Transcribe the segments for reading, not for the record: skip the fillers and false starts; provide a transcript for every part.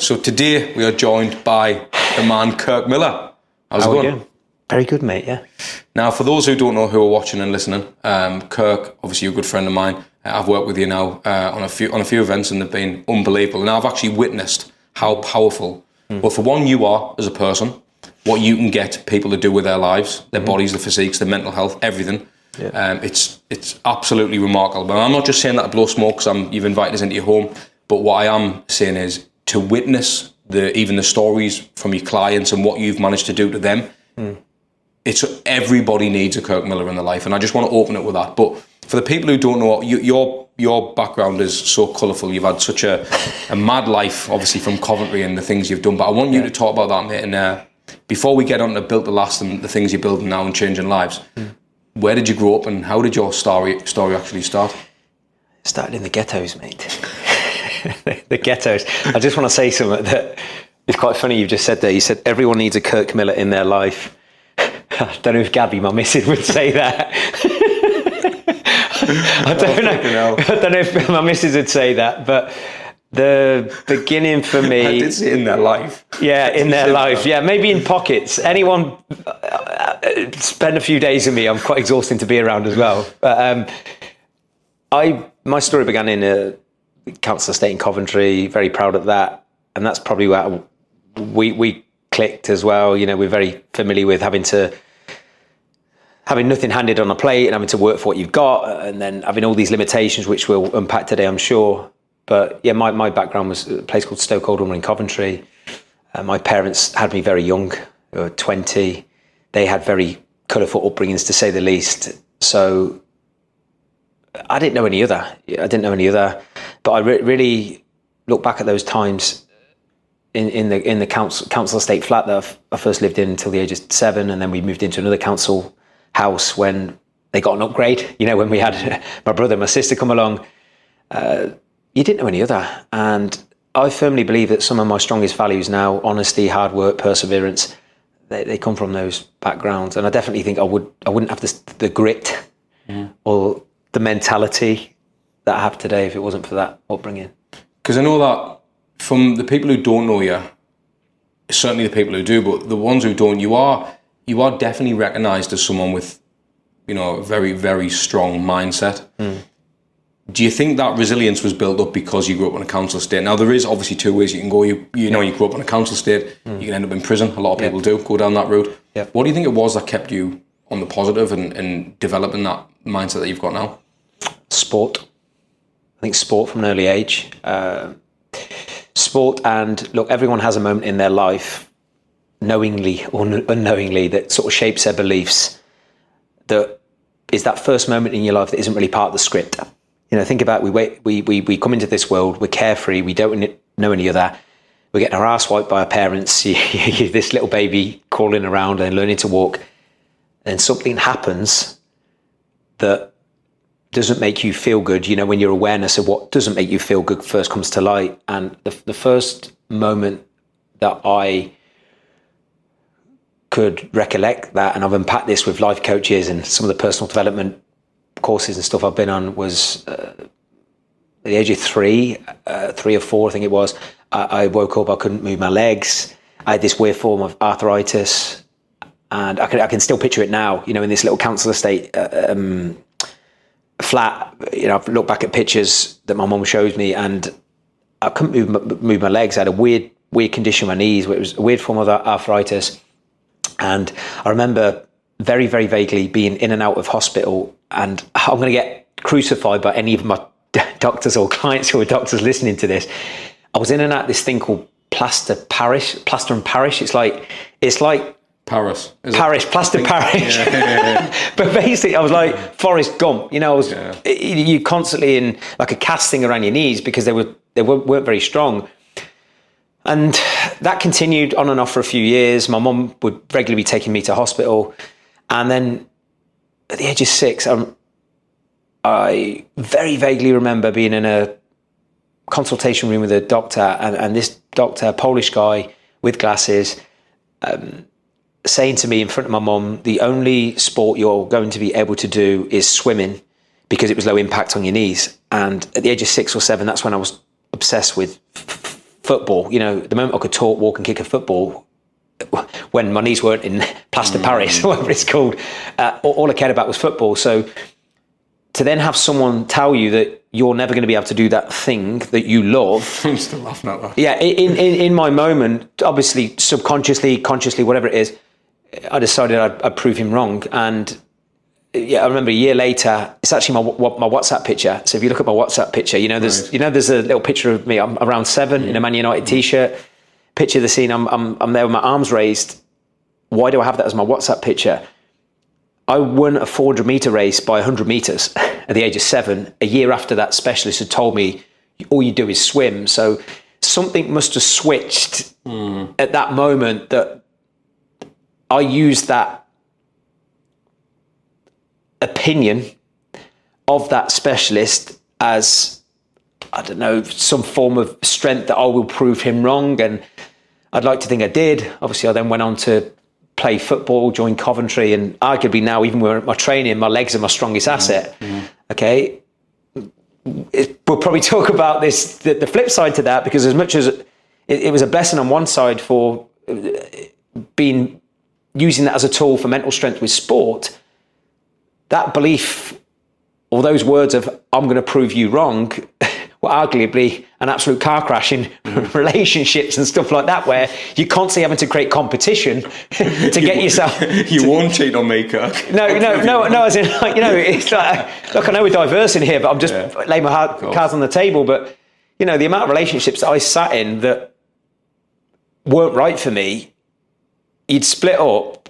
So today we are joined by the man Kirk Miller. How's it going? Very good, mate, yeah. Now, for those who don't know who are watching and listening, Kirk, obviously you're a good friend of mine. I've worked with you now on a few events and they've been unbelievable. And I've actually witnessed how powerful, well, for one, you are as a person, what you can get people to do with their lives, their bodies, their physiques, their mental health, everything. Yeah. It's absolutely remarkable. But I'm not just saying that to blow smoke because you've invited us into your home. But what I am saying is to witness even the stories from your clients and what you've managed to do to them. It's everybody needs a Kirk Miller in their life, and I just want to open it with that. But for the people who don't know, your background is so colourful. You've had such a mad life, obviously from Coventry and the things you've done. But I want you to talk about that, mate. And before we get on to Built to Last and the things you're building now and changing lives, where did you grow up and how did your story actually start? It started in the ghettos, mate. The ghettos. I just want to say something that is quite funny. You've just said there. You said everyone needs a Kirk Miller in their life. I don't know if Gabby, my missus, would say that. I don't know if my missus would say that, but the beginning for me... I did say in their life. Yeah, in their life. Yeah, maybe in pockets. Anyone spend a few days with me, I'm quite exhausting to be around as well. But my story began in a council estate in Coventry, very proud of that. And that's probably where we clicked as well. You know, we're very familiar with having nothing handed on a plate and having to work for what you've got, and then having all these limitations, which we'll unpack today, I'm sure. But yeah, my background was a place called Stoke Oldham in Coventry. My parents had me very young, they were 20. They had very colourful upbringings, to say the least. So I didn't know any other. But I really look back at those times in the council estate flat that I first lived in until the age of 7, and then we moved into another council house when they got an upgrade. You know, when we had my brother and my sister come along, you didn't know any other. And I firmly believe that some of my strongest values now, honesty, hard work, perseverance, they come from those backgrounds. And I definitely think I wouldn't have the grit or the mentality that I have today if it wasn't for that upbringing. Because I know that from the people who don't know you, certainly the people who do, but the ones who don't, you are definitely recognised as someone with, you know, a very, very strong mindset. Do you think that resilience was built up because you grew up in a council estate? Now, there is obviously two ways you can go. You grew up in a council estate, you can end up in prison. A lot of people do go down that route. What do you think it was that kept you on the positive and developing that mindset that you've got now? Sport. I think sport from an early age. Sport, and look, everyone has a moment in their life, knowingly or unknowingly, that sort of shapes their beliefs. That is that first moment in your life that isn't really part of the script. You know, think about we come into this world, we're carefree, we don't know any other. We're getting our ass wiped by our parents. You're this little baby crawling around and learning to walk, and something happens that doesn't make you feel good. You know, when your awareness of what doesn't make you feel good first comes to light. And the first moment that I could recollect that, and I've unpacked this with life coaches and some of the personal development courses and stuff I've been on, was at the age of 3 or 4, I think it was. I woke up, I couldn't move my legs. I had this weird form of arthritis, and I can still picture it now, you know, in this little council estate flat. You know, I've looked back at pictures that my mum shows me, and I couldn't move my legs. I had a weird condition in my knees, where it was a weird form of arthritis. And I remember very, very vaguely being in and out of hospital, and I'm going to get crucified by any of my doctors or clients who are doctors listening to this. I was in and out of this thing called plaster and parish. It's like Paris. Plaster Parish. Yeah. But basically, I was like Forrest Gump. You know, you constantly in like a casting around your knees because they weren't very strong. And that continued on and off for a few years. My mum would regularly be taking me to hospital. And then at the age of 6, I very vaguely remember being in a consultation room with a doctor, and this doctor, a Polish guy with glasses, saying to me in front of my mum, the only sport you're going to be able to do is swimming because it was low impact on your knees. And at the age of 6 or 7, that's when I was obsessed with football. The moment I could talk, walk and kick a football, when my knees weren't in plaster Paris, or whatever it's called, all I cared about was football. So to then have someone tell you that you're never going to be able to do that thing that you love. I'm still laughing at that. Yeah, in my moment, obviously, subconsciously, consciously, whatever it is, I decided I'd prove him wrong. And I remember a year later, it's actually my WhatsApp picture. So if you look at my WhatsApp picture, there's a little picture of me. I'm around 7 in a Man United t-shirt. Picture the scene. I'm there with my arms raised. Why do I have that as my WhatsApp picture? I won a 400 meter race by 100 meters at the age of 7. A year after that specialist had told me, all you do is swim. So something must have switched at that moment, that I used that opinion of that specialist as, I don't know, some form of strength that I will prove him wrong. And I'd like to think I did. Obviously, I then went on to play football, join Coventry, and arguably now, even with my training, my legs are my strongest asset. Okay. We'll probably talk about this, the flip side to that, because as much as it was a blessing on one side for using that as a tool for mental strength with sport, that belief, or those words of, I'm going to prove you wrong, were arguably an absolute car crash in relationships and stuff like that, where you're constantly having to create competition to get yourself. You won't cheat on me, Kirk. No. As in, it's like, look, I know we're diverse in here, but I'm just laying my cards on the table. But the amount of relationships that I sat in that weren't right for me, you'd split up,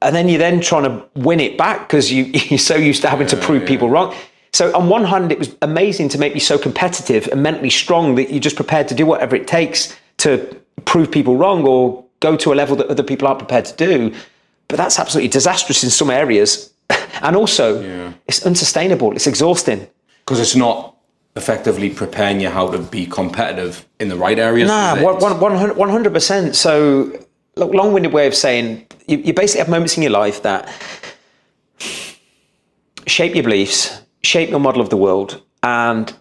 and then you're then trying to win it back because you're so used to having to prove people wrong. So on one hand, it was amazing to make me so competitive and mentally strong that you're just prepared to do whatever it takes to prove people wrong or go to a level that other people aren't prepared to do. But that's absolutely disastrous in some areas. And also, it's unsustainable. It's exhausting. Because it's not effectively preparing you how to be competitive in the right areas. Nah, 100%. So, look, long-winded way of saying, you basically have moments in your life that shape your beliefs, shape your model of the world, and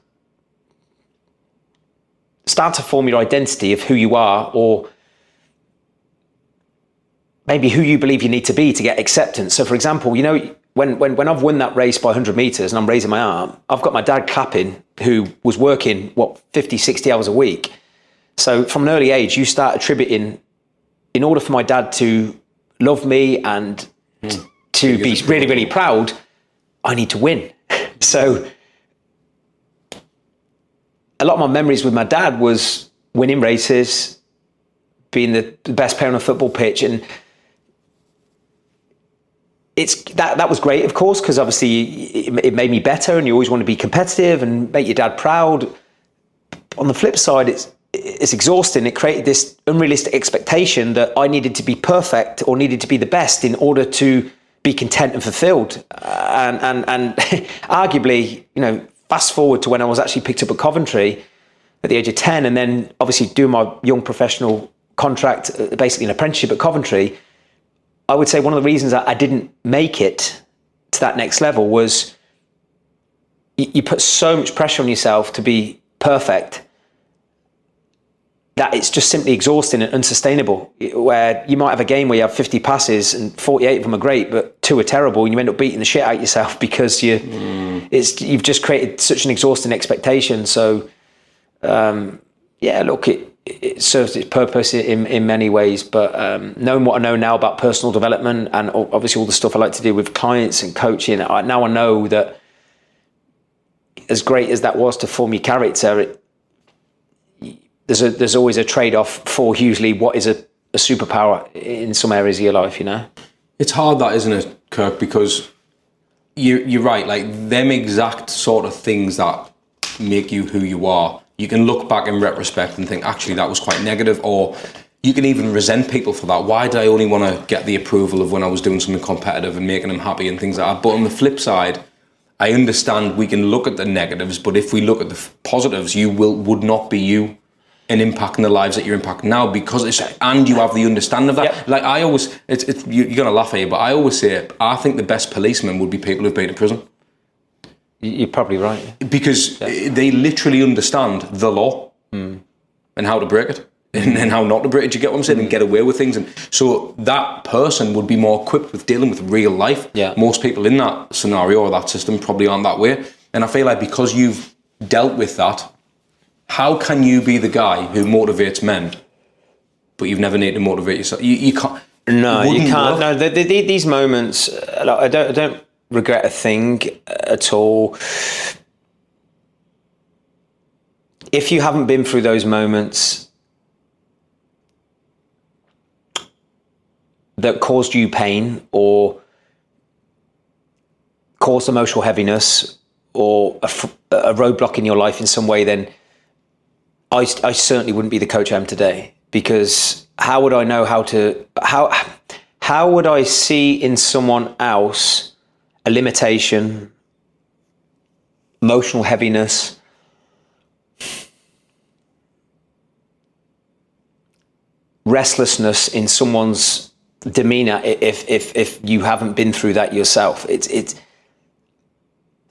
start to form your identity of who you are, or maybe who you believe you need to be to get acceptance. So for example, when I've won that race by 100 meters and I'm raising my arm, I've got my dad clapping, who was working 50, 60 hours a week. So from an early age, you start attributing, in order for my dad to love me and to be really, really proud, I need to win. So a lot of my memories with my dad was winning races, being the best player on a football pitch. And that was great, of course, because obviously it made me better, and you always want to be competitive and make your dad proud. On the flip side, it's exhausting. It created this unrealistic expectation that I needed to be perfect or needed to be the best in order to be content and fulfilled. And arguably, fast forward to when I was actually picked up at Coventry at the age of 10, and then obviously doing my young professional contract, basically an apprenticeship at Coventry, I would say one of the reasons I didn't make it to that next level was you put so much pressure on yourself to be perfect that it's just simply exhausting and unsustainable, where you might have a game where you have 50 passes and 48 of them are great, but 2 are terrible, and you end up beating the shit out of yourself because you've just created such an exhausting expectation. So, look, it serves its purpose in many ways, but knowing what I know now about personal development and obviously all the stuff I like to do with clients and coaching, now I know that as great as that was to form your character, there's always a trade-off for usually what is a superpower in some areas of your life, It's hard, that, isn't it, Kirk? Because you're right, like them exact sort of things that make you who you are, you can look back in retrospect and think, actually, that was quite negative, or you can even resent people for that. Why did I only want to get the approval of when I was doing something competitive and making them happy and things like that? But on the flip side, I understand we can look at the negatives, but if we look at the positives, you would not be you and impacting the lives that you're impacting now, because and you have the understanding of that. Yep. Like I always, you're going to laugh at you, but I always say, I think the best policemen would be people who've been to prison. You're probably right. Because they literally understand the law. and how to break it. And how not to break it, do you get what I'm saying? And get away with things. And so that person would be more equipped with dealing with real life. Yeah. Most people in that scenario or that system probably aren't that way. And I feel like because you've dealt with that, how can you be the guy who motivates men, but you've never needed to motivate yourself? You can't. No, you can't. Work. No, these moments, I don't regret a thing at all. If you haven't been through those moments that caused you pain or caused emotional heaviness or a roadblock in your life in some way, then I certainly wouldn't be the coach I am today. Because how would I know how would I see in someone else a limitation, emotional heaviness, restlessness in someone's demeanor if you haven't been through that yourself?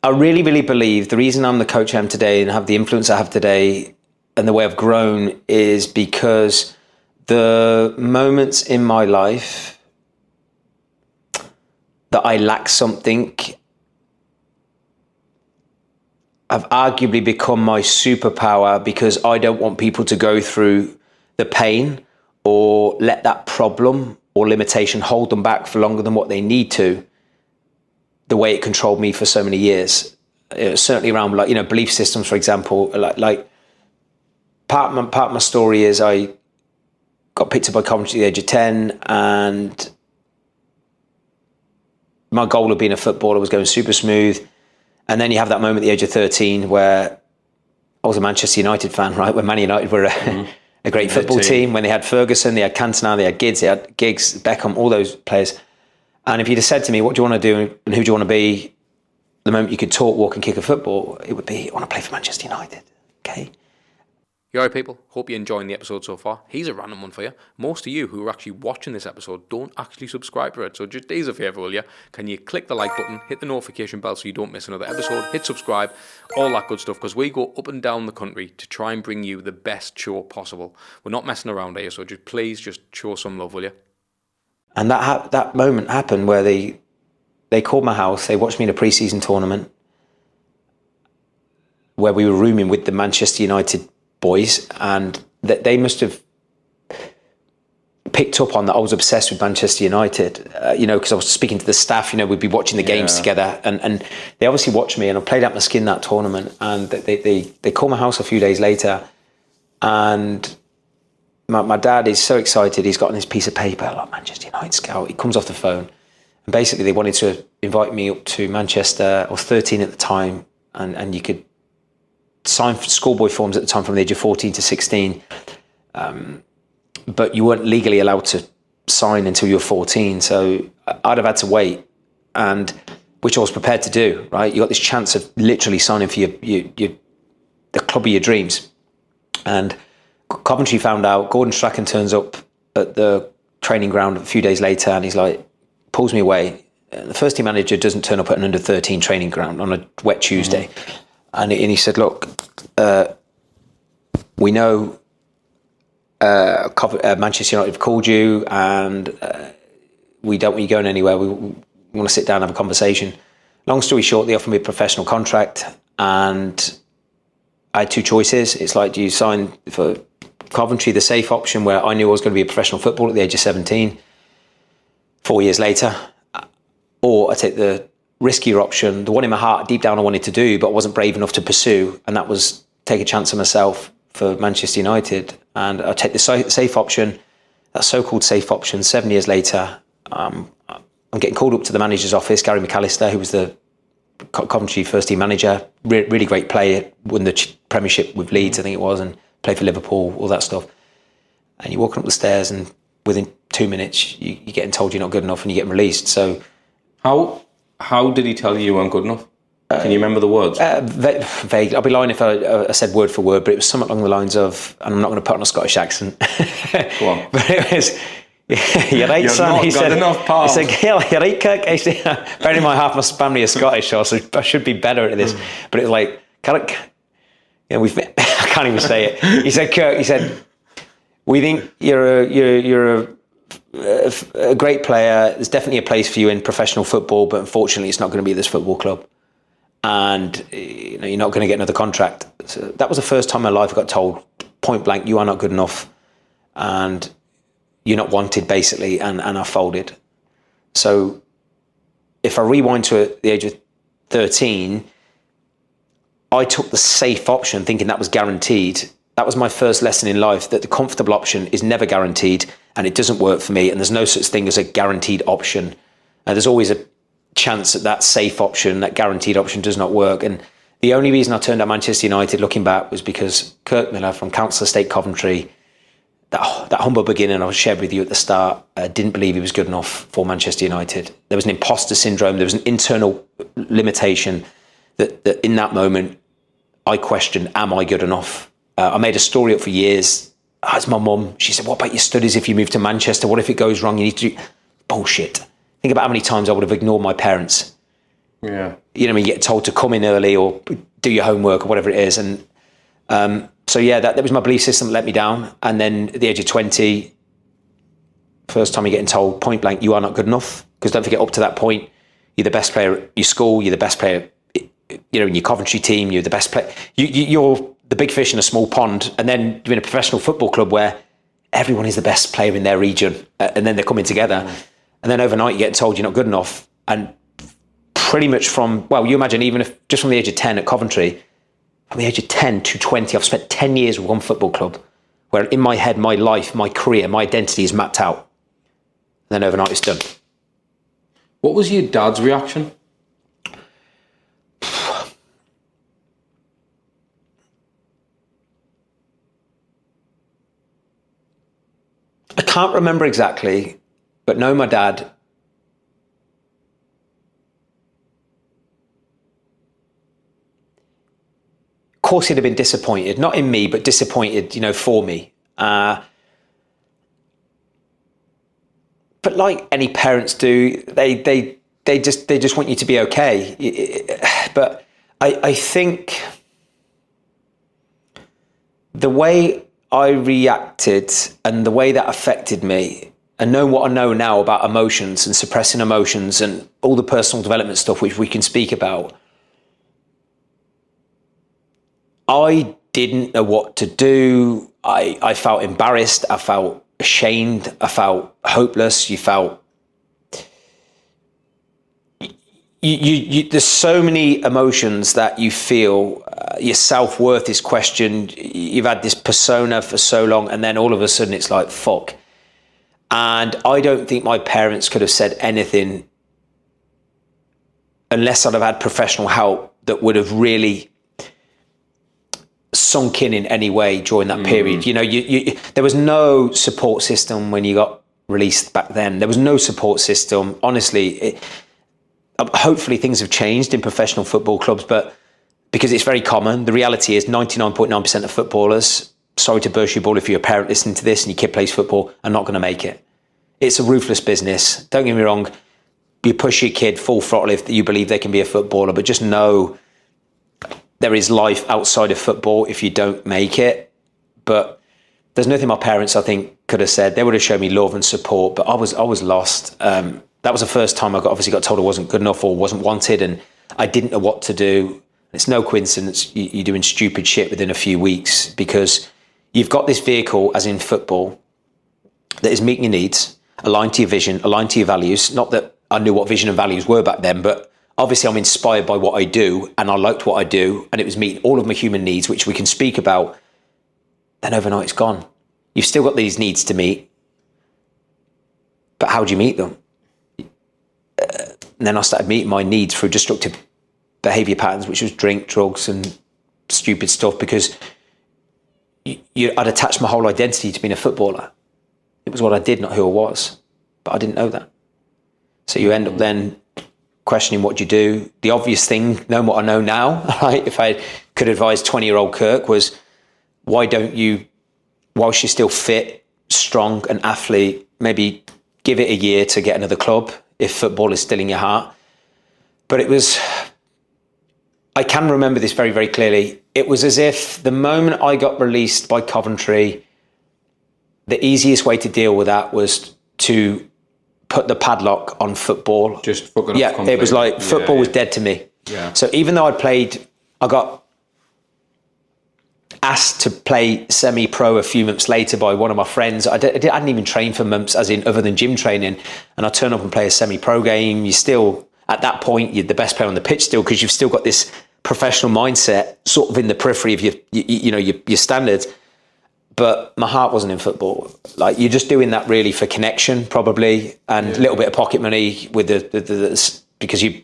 I really believe the reason I'm the coach I am today and have the influence I have today and the way I've grown is because the moments in my life that I lack something have arguably become my superpower, because I don't want people to go through the pain or let that problem or limitation hold them back for longer than what they need to, the way it controlled me for so many years. Certainly around, like, belief systems, for example. Like part of my story is I got picked up by Coventry at the age of 10, and my goal of being a footballer was going super smooth. And then you have that moment at the age of 13 where I was a Manchester United fan, right? When Man United were a great football team, when they had Ferguson, they had Cantona, they had Giggs, Beckham, all those players. And if you'd have said to me, what do you want to do and who do you want to be, the moment you could talk, walk and kick a football, it would be, I want to play for Manchester United. Okay. You alright, people? Hope you're enjoying the episode so far. Here's a random one for you. Most of you who are actually watching this episode don't actually subscribe to it. So just do us a favour, will you? Can you click the like button, hit the notification bell so you don't miss another episode, hit subscribe, all that good stuff, because we go up and down the country to try and bring you the best show possible. We're not messing around here, so please just show some love, will you? And that moment happened where they called my house, they watched me in a pre-season tournament where we were rooming with the Manchester United boys, and that they must have picked up on that I was obsessed with Manchester United, because I was speaking to the staff, we'd be watching the games together, and they obviously watched me, and I played out my skin that tournament, and they called my house a few days later, and my dad is so excited, he's got on this piece of paper, like Manchester United scout, he comes off the phone, and basically they wanted to invite me up to Manchester. I was 13 at the time, and you could sign for schoolboy forms at the time from the age of 14 to 16, but you weren't legally allowed to sign until you were 14, so I'd have had to wait, and which I was prepared to do, right? You got this chance of literally signing for the club of your dreams, and Coventry found out. Gordon Strachan turns up at the training ground a few days later, and he's like, pulls me away. The first team manager doesn't turn up at an under 13 training ground on a wet Tuesday. And he said, look, we know Manchester United have called you, and we don't want you going anywhere. We want to sit down and have a conversation. Long story short, they offered me a professional contract, and I had two choices. It's like, do you sign for Coventry, the safe option, where I knew I was going to be a professional footballer at the age of 17, 4 years later, or I take the riskier option, the one in my heart, deep down I wanted to do, but I wasn't brave enough to pursue, and that was take a chance on myself for Manchester United. And I take the safe option, that so-called safe option. 7 years later, I'm getting called up to the manager's office, Gary McAllister, who was the Coventry first team manager, really great player, won the Premiership with Leeds, I think it was, and played for Liverpool, all that stuff. And you're walking up the stairs, and within 2 minutes, you're getting told you're not good enough, and you're getting released. So, how did he tell you weren't good enough? Can you remember the words? Vague. I'll be lying if I said word for word, but it was something along the lines of, and I'm not going to put on a Scottish accent. Go on. But it was, you're right, son. He said, enough, pal. He said, you're right, Kirk. Bearing in mind, half my family is Scottish, so I should be better at this. But it was like, Kirk, we've met. I can't even say it. He said, Kirk, he said, we think you're a great player. There's definitely a place for you in professional football, but unfortunately it's not going to be this football club. And you're not going to get another contract. So that was the first time in my life I got told point blank, you are not good enough and you're not wanted, basically, and I folded. So if I rewind to the age of 13, I took the safe option thinking that was guaranteed. That was my first lesson in life, that the comfortable option is never guaranteed and it doesn't work for me, and there's no such thing as a guaranteed option. There's always a chance that that safe option, that guaranteed option, does not work. And the only reason I turned at Manchester United, looking back, was because Kirk Miller from Council Estate Coventry, that humble beginning I shared with you at the start, didn't believe he was good enough for Manchester United. There was an imposter syndrome. There was an internal limitation that in that moment I questioned, am I good enough? I made a story up for years. As my mum, she said, what about your studies if you move to Manchester? What if it goes wrong? You need to do bullshit. Think about how many times I would have ignored my parents. Yeah. You know, when you get told to come in early or do your homework or whatever it is. And so, yeah, that was my belief system that let me down. And then at the age of 20, first time you're getting told point blank, you are not good enough. Because don't forget, up to that point, you're the best player at your school, you're the best player, in your Coventry team, you're the best player. You're the big fish in a small pond. And then you're in a professional football club where everyone is the best player in their region. And then they're coming together. And then overnight you get told you're not good enough. And pretty much from, well, you imagine, even if just from the age of 10 at Coventry, from the age of 10 to 20, I've spent 10 years with one football club where in my head, my life, my career, my identity is mapped out. And then overnight it's done. What was your dad's reaction? I can't remember exactly, but no, my dad, of course he'd have been disappointed, not in me, but disappointed, for me. But like any parents do, they just want you to be okay. But I think the way I reacted and the way that affected me, and knowing what I know now about emotions and suppressing emotions and all the personal development stuff which we can speak about, I didn't know what to do. I felt embarrassed. I felt ashamed. I felt hopeless. You felt... there's so many emotions that you feel. Your self-worth is questioned. You've had this persona for so long, and then all of a sudden it's like, fuck. And I don't think my parents could have said anything unless I'd have had professional help that would have really sunk in any way during that period. There was no support system when you got released back then. There was no support system. Honestly, hopefully things have changed in professional football clubs, but because it's very common, the reality is 99.9% of footballers, sorry to burst your bubble if you're a parent listening to this and your kid plays football, are not going to make it. It's a ruthless business. Don't get me wrong. You push your kid full throttle if you believe they can be a footballer, but just know there is life outside of football if you don't make it. But there's nothing my parents, I think, could have said. They would have shown me love and support, but I was lost. That was the first time I obviously got told I wasn't good enough or wasn't wanted, and I didn't know what to do. It's no coincidence you're doing stupid shit within a few weeks, because you've got this vehicle, as in football, that is meeting your needs, aligned to your vision, aligned to your values. Not that I knew what vision and values were back then, but obviously I'm inspired by what I do, and I liked what I do, and it was meeting all of my human needs, which we can speak about. Then overnight it's gone. You've still got these needs to meet, but how do you meet them? And then I started meeting my needs through destructive behaviour patterns, which was drink, drugs and stupid stuff, because I'd attached my whole identity to being a footballer. It was what I did, not who I was, but I didn't know that. So you end up then questioning what you do. The obvious thing, knowing what I know now, right, if I could advise 20-year-old Kirk, was why don't you, whilst you're still fit, strong, an athlete, maybe give it a year to get another club if football is still in your heart. But it was, I can remember this very, very clearly. it was as if the moment I got released by Coventry, the easiest way to deal with that was to put the padlock on football. Just fucking yeah, it was like football was dead to me. Yeah. So even though I got asked to play semi-pro a few months later by one of my friends. I hadn't even trained for months, as in other than gym training. And I turn up and play a semi-pro game. You still, at that point, you're the best player on the pitch still, because you've still got this professional mindset sort of in the periphery of your standards. But my heart wasn't in football. Like, you're just doing that really for connection, probably, and a little bit of pocket money with the because you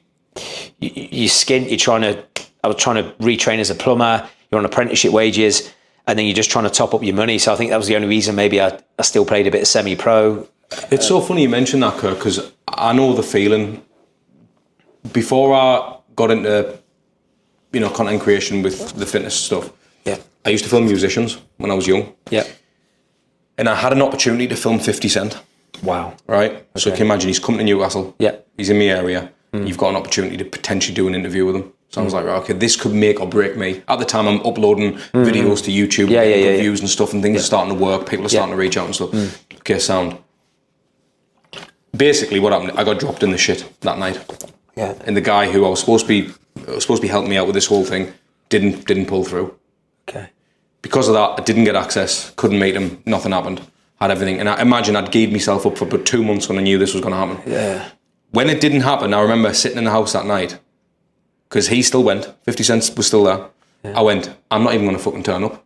skint. I was trying to retrain as a plumber. You're on apprenticeship wages, and then you're just trying to top up your money. So I think that was the only reason maybe I still played a bit of semi-pro. It's so funny you mentioned that, Kirk, because I know the feeling. Before I got into, content creation with the fitness stuff, I used to film musicians when I was young. Yeah. And I had an opportunity to film 50 Cent. Wow. Right? Okay. So you can imagine, he's come to Newcastle. Yeah. He's in my area. You've got an opportunity to potentially do an interview with him. So I was like, right, okay, this could make or break me. At the time, I'm uploading videos to YouTube, views and stuff, and things are starting to work. People are starting to reach out and stuff. Okay, sound. Basically, what happened? I got dropped in the shit that night. Yeah. And the guy who I was supposed to be helping me out with this whole thing didn't pull through. Okay. Because of that, I didn't get access. Couldn't meet him. Nothing happened. Had everything, and I imagine I'd gave myself up for about 2 months when I knew this was going to happen. Yeah. When it didn't happen, I remember sitting in the house that night. Because he still went, 50 Cent was still there. Yeah. I went, I'm not even going to fucking turn up.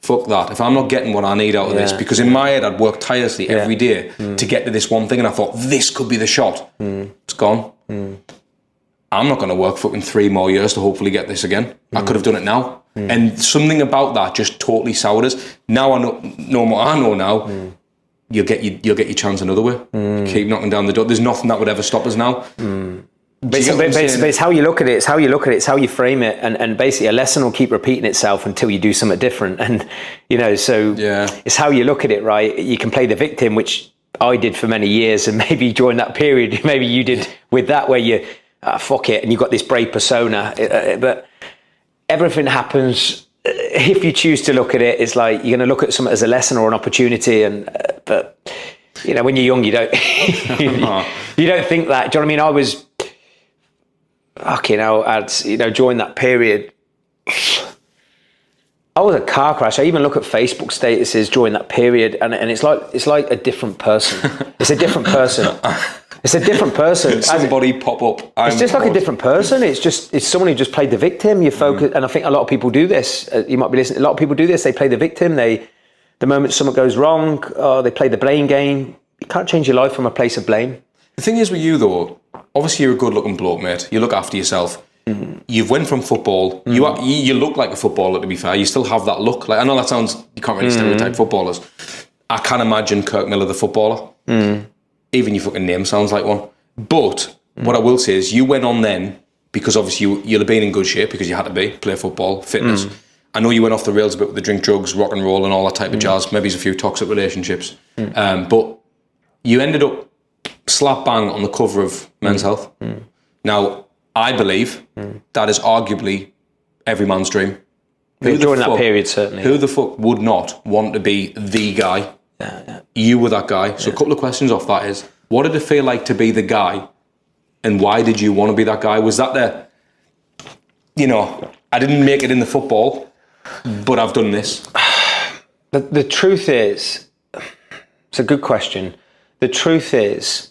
Fuck that. If I'm not getting what I need out of this, because in my head I'd worked tirelessly every day to get to this one thing, and I thought, this could be the shot. It's gone. I'm not going to work fucking 3 more years to hopefully get this again. I could have done it now. And something about that just totally soured us. Now I know what I know now. You'll get your chance another way. Keep knocking down the door. There's nothing that would ever stop us now. But it's how you look at it. It's how you look at it. It's how you frame it. And basically, a lesson will keep repeating itself until you do something different. And it's how you look at it, right? You can play the victim, which I did for many years, and maybe during that period, maybe you did with that, where you fuck it, and you got this brave persona. But everything happens. If you choose to look at it, it's like you're going to look at something as a lesson or an opportunity. And but when you're young, you don't you don't think that. Do you know what I mean? I was. During that period, I was a car crash. I even look at Facebook statuses during that period, and it's like a different person. It's a different person. It's a different person. Somebody pop up. It's just like a different person. It's someone who just played the victim. You focus, and I think a lot of people do this. You might be listening. A lot of people do this. They play the victim. The moment something goes wrong, they play the blame game. You can't change your life from a place of blame. The thing is with you though, obviously you're a good-looking bloke, mate. You look after yourself. You've went from football. You look like a footballer, to be fair. You still have that look. Like, I know that sounds, you can't really stereotype footballers. I can't imagine Kirk Miller, the footballer. Even your fucking name sounds like one. But what I will say is, you went on then because obviously you'll have been in good shape because you had to play football, fitness. I know you went off the rails a bit with the drink, drugs, rock and roll, and all that type of jazz. Maybe there's a few toxic relationships. But you ended up slap bang on the cover of Men's Health. Now, I believe that is arguably every man's dream. During that period, certainly. Who the fuck would not want to be the guy? You were that guy. So a couple of questions off that is, what did it feel like to be the guy? And why did you want to be that guy? Was that I didn't make it in the football, but I've done this? The truth is, it's a good question. The truth is,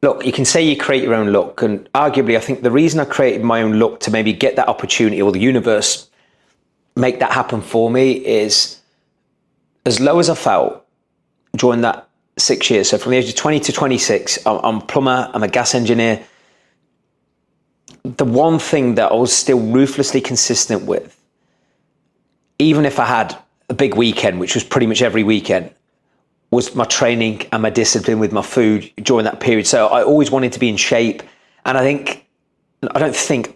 look, you can say you create your own look, and arguably I think the reason I created my own look to maybe get that opportunity, or the universe make that happen for me, is as low as I felt during that 6 years. So from the age of 20 to 26, I'm a plumber, I'm a gas engineer. The one thing that I was still ruthlessly consistent with, even if I had a big weekend, which was pretty much every weekend, was my training and my discipline with my food during that period. So I always wanted to be in shape. And I don't think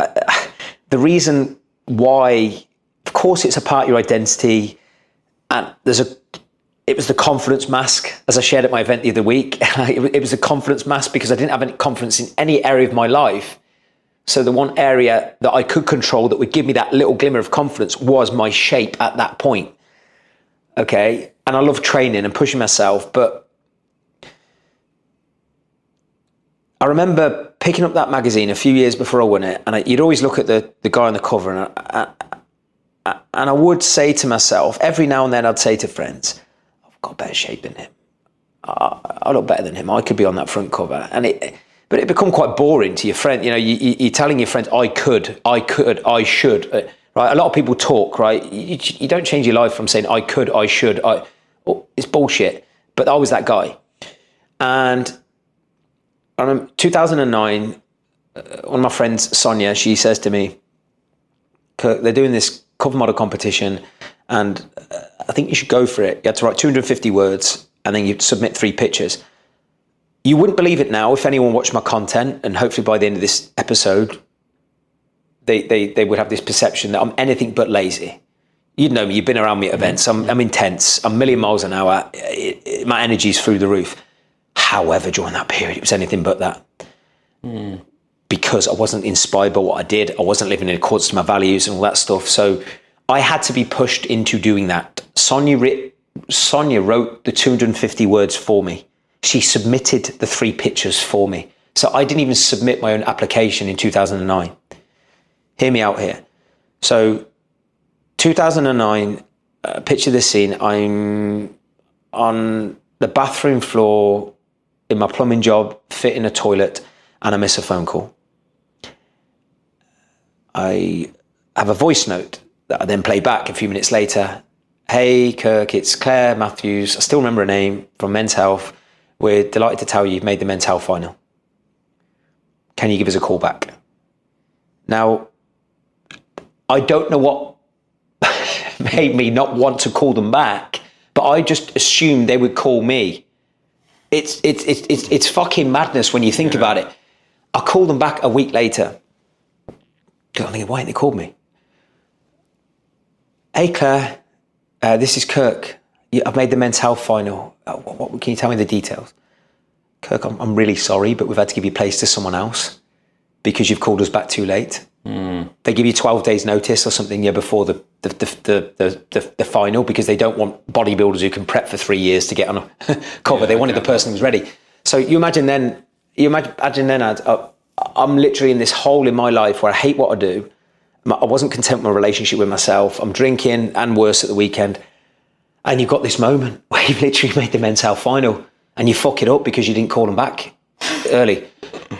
the reason why, of course it's a part of your identity, and it was the confidence mask, as I shared at my event the other week. It was a confidence mask because I didn't have any confidence in any area of my life. So the one area that I could control that would give me that little glimmer of confidence was my shape at that point. Okay. And I love training and pushing myself, but I remember picking up that magazine a few years before I won it, and you'd always look at the guy on the cover, and I would say to myself, every now and then I'd say to friends, I've got better shape than him. I look better than him. I could be on that front cover. But it become quite boring to your friend. You know, you're telling your friends, I should. Right? A lot of people talk, right? You don't change your life from saying, I could, I should. It's bullshit. But I was that guy. And I remember 2009, one of my friends, Sonia, she says to me, Kirk, they're doing this cover model competition, and I think you should go for it. You have to write 250 words, and then you submit 3 pictures. You wouldn't believe it now if anyone watched my content, and hopefully by the end of this episode, they would have this perception that I'm anything but lazy. You'd know me, you've been around me at events. I'm intense, I'm a million miles an hour. My energy's through the roof. However, during that period, it was anything but that. Because I wasn't inspired by what I did. I wasn't living in accordance to my values and all that stuff. So I had to be pushed into doing that. Sonia wrote the 250 words for me. She submitted the 3 pictures for me. So I didn't even submit my own application in 2009. Hear me out here. So 2009, picture this scene. I'm on the bathroom floor in my plumbing job, fitting a toilet, and I miss a phone call. I have a voice note that I then play back a few minutes later. Hey, Kirk, it's Claire Matthews. I still remember her name from Men's Health. We're delighted to tell you you've made the Men's Health final. Can you give us a call back? Now, I don't know what made me not want to call them back, but I just assumed they would call me. It's fucking madness when you think about it. I called them back a week later. Because I'm thinking, why haven't they called me? Hey, Claire, this is Kirk. I've made the Men's Health final. What can you tell me the details? Kirk, I'm really sorry, but we've had to give you place to someone else because you've called us back too late. They give you 12 days notice or something before the final, because they don't want bodybuilders who can prep for 3 years to get on a cover. They wanted the person who's ready. So you imagine then, I'm literally in this hole in my life where I hate what I do. I wasn't content with my relationship with myself. I'm drinking and worse at the weekend. And you've got this moment where you've literally made the Men's Health final and you fuck it up because you didn't call them back early.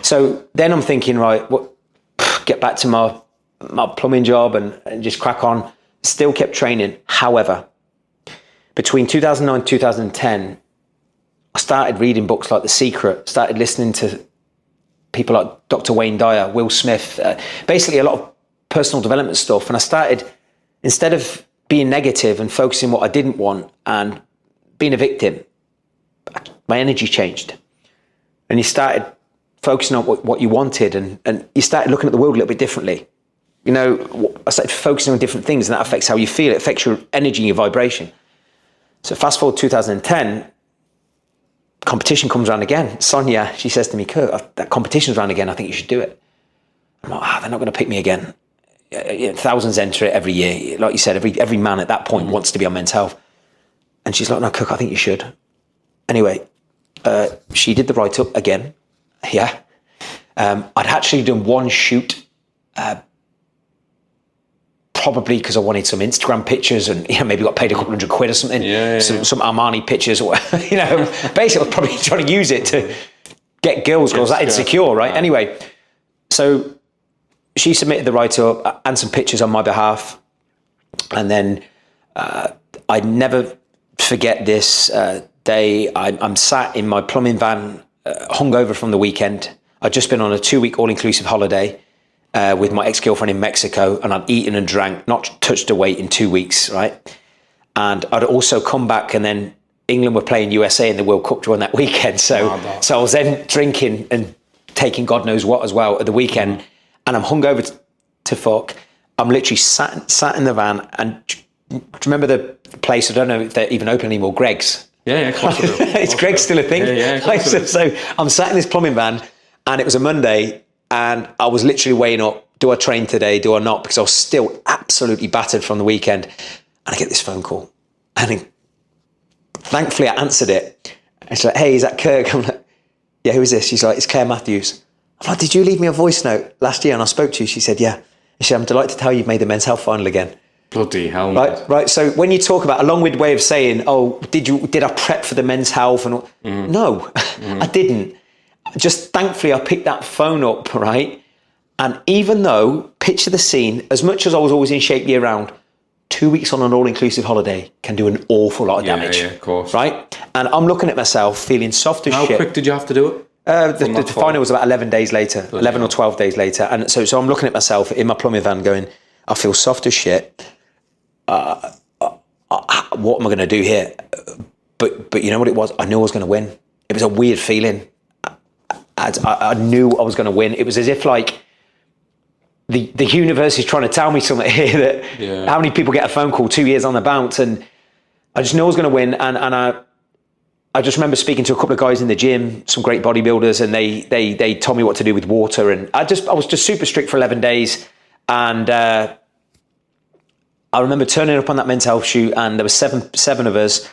So then I'm thinking, right, get back to my plumbing job and just crack on. Still kept training. However, between 2009 and 2010, I started reading books like The Secret, started listening to people like Dr. Wayne Dyer, Will Smith, basically a lot of personal development stuff. And I started, instead of being negative and focusing on what I didn't want and being a victim, my energy changed. And you started focusing on what you wanted, and you started looking at the world a little bit differently. You know, I started focusing on different things, and that affects how you feel. It affects your energy and your vibration. So fast forward 2010, competition comes around again. Sonia, she says to me, Kirk, that competition's around again. I think you should do it. I'm like, they're not going to pick me again. Thousands enter it every year. Like you said, every man at that point wants to be on Men's Health. And she's like, no, Kirk, I think you should. Anyway, she did the write-up again. Yeah. I'd actually done one shoot, probably because I wanted some Instagram pictures and maybe got paid a couple £100 or something. Some Armani pictures, or basically I was probably trying to use it to get girls because I was that insecure, right? Anyway, so she submitted the write-up and some pictures on my behalf. And then I'd never forget this day. I'm sat in my plumbing van, hungover from the weekend. I'd just been on a 2-week all-inclusive holiday with my ex-girlfriend in Mexico, and I'd eaten and drank, not touched a weight in 2 weeks, right? And I'd also come back, and then England were playing USA in the World Cup during that weekend. So I was then drinking and taking God knows what as well at the weekend. And I'm hungover to fuck. I'm literally sat in the van, and do you remember the place? I don't know if they're even open anymore. Greg's. Yeah, of course. Is Greg's still a thing? Yeah, so I'm sat in this plumbing van, and it was a Monday, And I was literally weighing up, do I train today? Do I not? Because I was still absolutely battered from the weekend. And I get this phone call. And thankfully I answered it. And she's like, hey, is that Kirk? I'm like, yeah, who is this? She's like, it's Claire Matthews. I'm like, did you leave me a voice note last year and I spoke to you? She said, yeah. And she said, I'm delighted to tell you you've made the men's health final again. Bloody hell. Right. So when you talk about a long-winded way of saying, oh, did I prep for the men's health? And no, I didn't. Just thankfully I picked that phone up, right? And even though, picture the scene, as much as I was always in shape year round, 2 weeks on an all-inclusive holiday can do an awful lot of damage. Yeah, of course. Right? And I'm looking at myself feeling soft as shit. How quick did you have to do it? The final was about 11 days later, 11 or 12 days later. And so I'm looking at myself in my plumbing van going, I feel soft as shit. What am I going to do here? But you know what it was? I knew I was going to win. It was a weird feeling. I knew I was going to win. It was as if like the universe is trying to tell me something here that how many people get a phone call 2 years on the bounce, and I just knew I was going to win. And I just remember speaking to a couple of guys in the gym, some great bodybuilders, and they told me what to do with water. And I was just super strict for 11 days. And I remember turning up on that men's health shoot, and there were seven of us,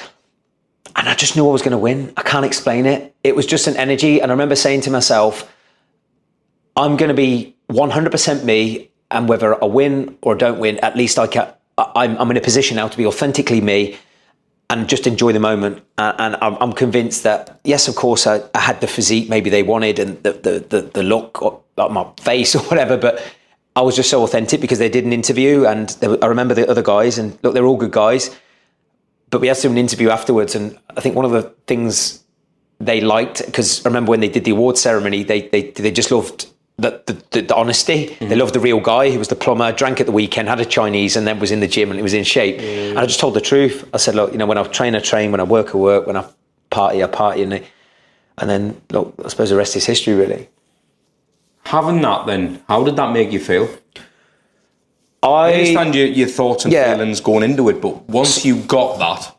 and I just knew I was going to win. I can't explain it. It was just an energy. And I remember saying to myself, I'm going to be 100% me, and whether I win or don't win, at least I'm in a position now to be authentically me and just enjoy the moment. And I'm convinced that, yes, of course, I had the physique maybe they wanted and the look or my face or whatever, but I was just so authentic because they did an interview, and I remember the other guys, and look, they're all good guys, but we had to do an interview afterwards. And I think one of the things they liked, because I remember when they did the award ceremony, they just loved the honesty. Mm-hmm. They loved the real guy who was the plumber, drank at the weekend, had a Chinese, and then was in the gym and he was in shape. Mm. And I just told the truth. I said, look, when I train, I train. When I work, I work. When I party, I party. And then, look, I suppose the rest is history, really. Having that then, how did that make you feel? I understand your thoughts and feelings going into it, but once you got that...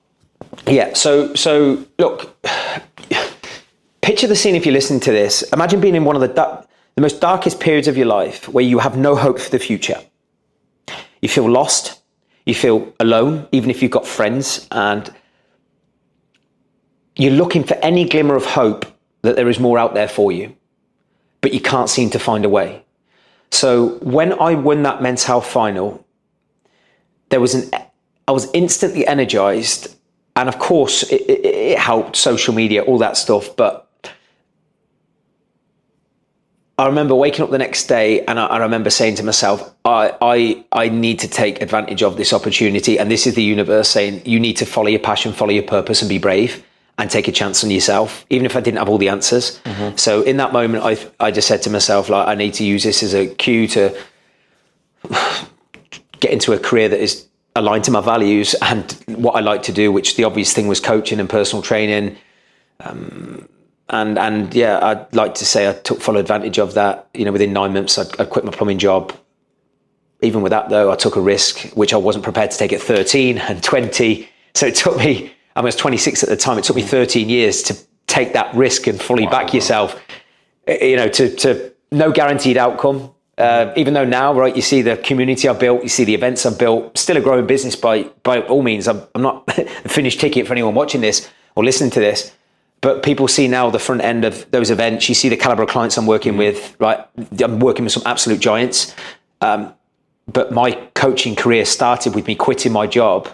Yeah, so look, picture the scene if you listen to this. Imagine being in one of the most darkest periods of your life where you have no hope for the future. You feel lost, you feel alone, even if you've got friends, and you're looking for any glimmer of hope that there is more out there for you, but you can't seem to find a way. So when I won that men's health final, I was instantly energized. And of course, it helped, social media, all that stuff. But I remember waking up the next day, and I remember saying to myself, I need to take advantage of this opportunity. And this is the universe saying, you need to follow your passion, follow your purpose, and be brave and take a chance on yourself, even if I didn't have all the answers. Mm-hmm. So in that moment, I just said to myself, like, I need to use this as a cue to get into a career that is aligned to my values and what I like to do, which the obvious thing was coaching and personal training. And yeah, I'd like to say I took full advantage of that. Within 9 months, I'd quit my plumbing job. Even with that though, I took a risk, which I wasn't prepared to take at 13 and 20. So it took me, I was 26 at the time. It took me 13 years to take that risk and fully back yourself, to no guaranteed outcome. Even though now, right, you see the community I've built, you see the events I've built, still a growing business by all means. I'm not a finished ticket for anyone watching this or listening to this, but people see now the front end of those events. You see the caliber of clients I'm working with, right? I'm working with some absolute giants. But my coaching career started with me quitting my job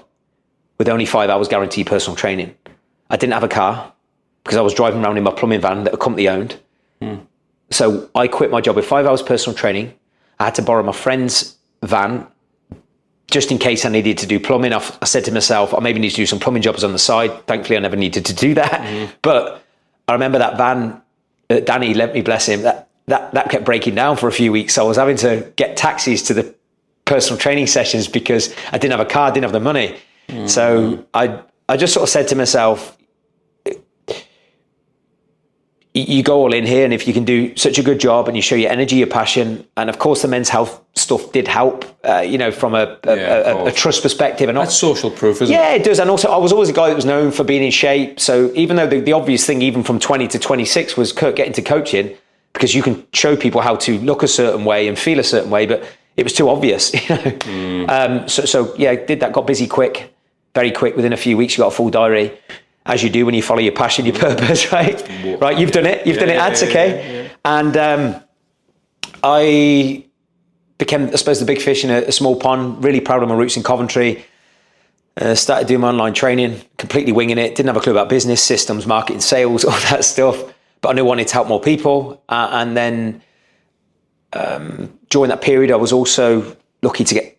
with only 5 hours guaranteed personal training. I didn't have a car because I was driving around in my plumbing van that a company owned. Mm. So I quit my job with 5 hours personal training. I had to borrow my friend's van just in case I needed to do plumbing. I said to myself, I maybe need to do some plumbing jobs on the side. Thankfully, I never needed to do that. Mm. But I remember that van, Danny lent me, bless him, that kept breaking down for a few weeks. So I was having to get taxis to the personal training sessions because I didn't have a car, didn't have the money. Mm. So I just sort of said to myself, you go all in here, and if you can do such a good job and you show your energy, your passion, and of course the men's health stuff did help, from a trust perspective. And that's social proof, isn't it? Yeah, it does. And also I was always a guy that was known for being in shape. So even though the obvious thing, even from 20 to 26 was Kirk getting to coaching, because you can show people how to look a certain way and feel a certain way, but it was too obvious, you know. So yeah, I did that, got busy very quick. Within a few weeks, you got a full diary, as you do when you follow your passion, your purpose, right? Right, you've done it, ads, okay? Yeah. And I became, I suppose, the big fish in a small pond, really proud of my roots in Coventry. Started doing my online training, completely winging it, didn't have a clue about business, systems, marketing, sales, all that stuff, but I knew I wanted to help more people. And then during that period, I was also lucky to get,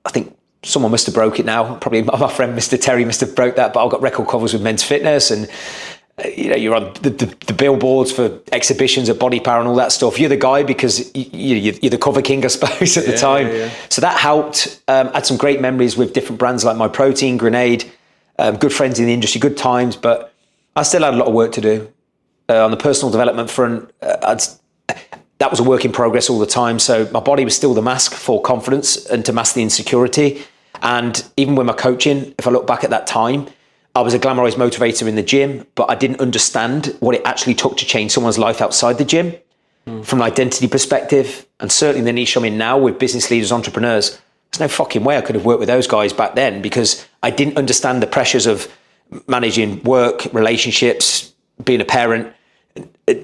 I think someone must have broke it now, probably my friend Mr. Terry must have broke that, but I got record covers with Men's Fitness, and you know, you're on the billboards for exhibitions of Body Power and all that stuff. You're the guy because you're the cover king, I suppose, at the time. Yeah. So that helped. Had some great memories with different brands like My Protein, Grenade, good friends in the industry, good times, but I still had a lot of work to do. On the personal development front, that was a work in progress all the time. So my body was still the mask for confidence and to mask the insecurity. And even with my coaching, if I look back at that time, I was a glamorized motivator in the gym, but I didn't understand what it actually took to change someone's life outside the gym from an identity perspective. And certainly the niche I'm in now with business leaders, entrepreneurs, there's no fucking way I could have worked with those guys back then because I didn't understand the pressures of managing work, relationships, being a parent,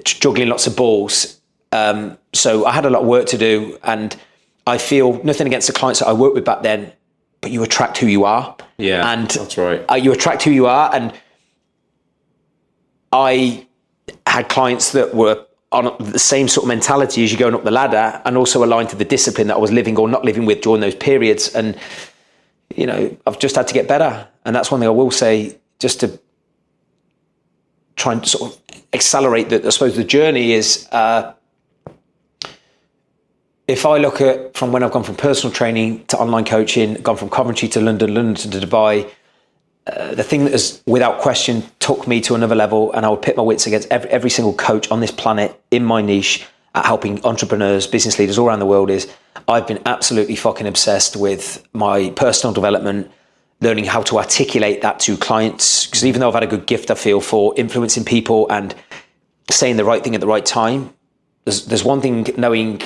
juggling lots of balls. So I had a lot of work to do, and I feel nothing against the clients that I worked with back then, but you attract who you are. Yeah, and that's right. You attract who you are, and I had clients that were on the same sort of mentality as you going up the ladder, and also aligned to the discipline that I was living or not living with during those periods. And you know, I've just had to get better, and that's one thing I will say, just to try and sort of accelerate I suppose the journey is. If I look at from when I've gone from personal training to online coaching, gone from Coventry to London, London to Dubai, the thing that has, without question, took me to another level, and I would pit my wits against every single coach on this planet in my niche at helping entrepreneurs, business leaders all around the world, is I've been absolutely fucking obsessed with my personal development, learning how to articulate that to clients. Because even though I've had a good gift, I feel, for influencing people and saying the right thing at the right time, there's one thing knowing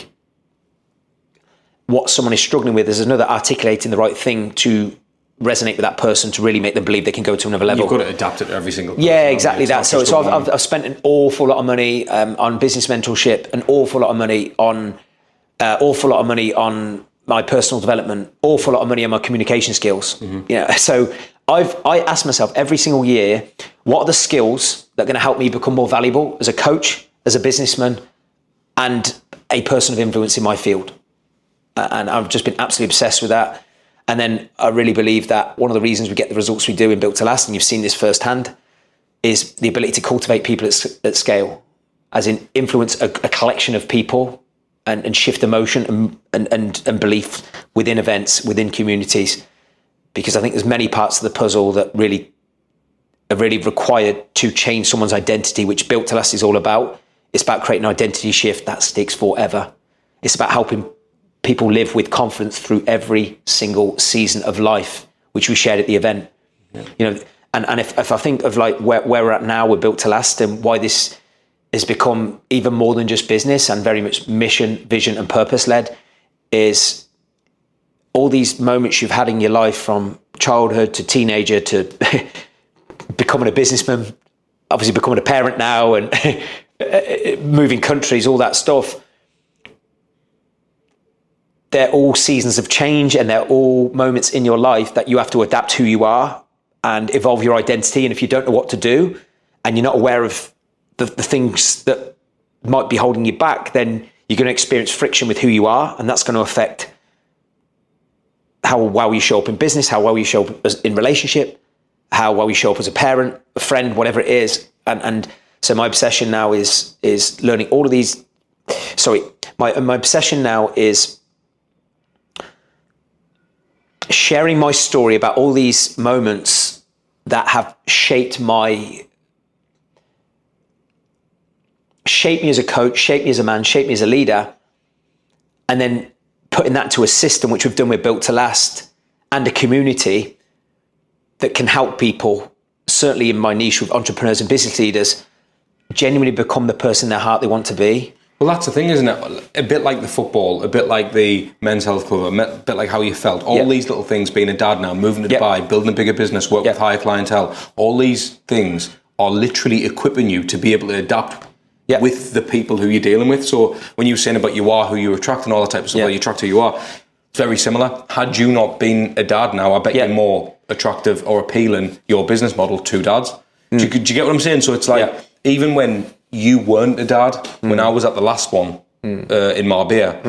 what someone is struggling with, there's another articulating the right thing to resonate with that person, to really make them believe they can go to another level. You've got to adapt it to every single person. Yeah, exactly that. So I've spent an awful lot of money on business mentorship, an awful lot of money on my personal development, awful lot of money on my communication skills. Mm-hmm. You know, so I ask myself every single year, what are the skills that are going to help me become more valuable as a coach, as a businessman, and a person of influence in my field? And I've just been absolutely obsessed with that. And then I really believe that one of the reasons we get the results we do in Built to Last, and you've seen this firsthand, is the ability to cultivate people at scale, as in influence a collection of people and shift emotion and belief within events, within communities. Because I think there's many parts of the puzzle that really are really required to change someone's identity, which Built to Last is all about. It's about creating an identity shift that sticks forever. It's about helping people live with confidence through every single season of life, which we shared at the event. Yeah. You know, and if I think of like where we're at now, we're Built to Last, and why this has become even more than just business and very much mission, vision, and purpose led, is all these moments you've had in your life, from childhood to teenager to becoming a businessman, obviously becoming a parent now, and moving countries, all that stuff. They're all seasons of change, and they're all moments in your life that you have to adapt who you are and evolve your identity. And if you don't know what to do, and you're not aware of the things that might be holding you back, then you're going to experience friction with who you are, and that's going to affect how well you show up in business, how well you show up in relationship, how well you show up as a parent, a friend, whatever it is. And so my obsession now is learning all of these. My obsession now is sharing my story about all these moments that have shaped me as a coach, shaped me as a man, shaped me as a leader, and then putting that to a system, which we've done with Built to Last, and a community that can help people, certainly in my niche with entrepreneurs and business leaders, genuinely become the person in their heart they want to be, Well, that's the thing, isn't it? A bit like the football, a bit like the men's health club, a bit like how you felt. All these little things, being a dad now, moving to Dubai, building a bigger business, work with higher clientele, all these things are literally equipping you to be able to adapt with the people who you're dealing with. So when you were saying about you are who you attract and all that type of stuff, you attract who you are, it's very similar. Had you not been a dad now, I bet you're more attractive or appealing your business model to dads. Do you get what I'm saying? So it's like, even when you weren't a dad, when I was at the last one in Marbella,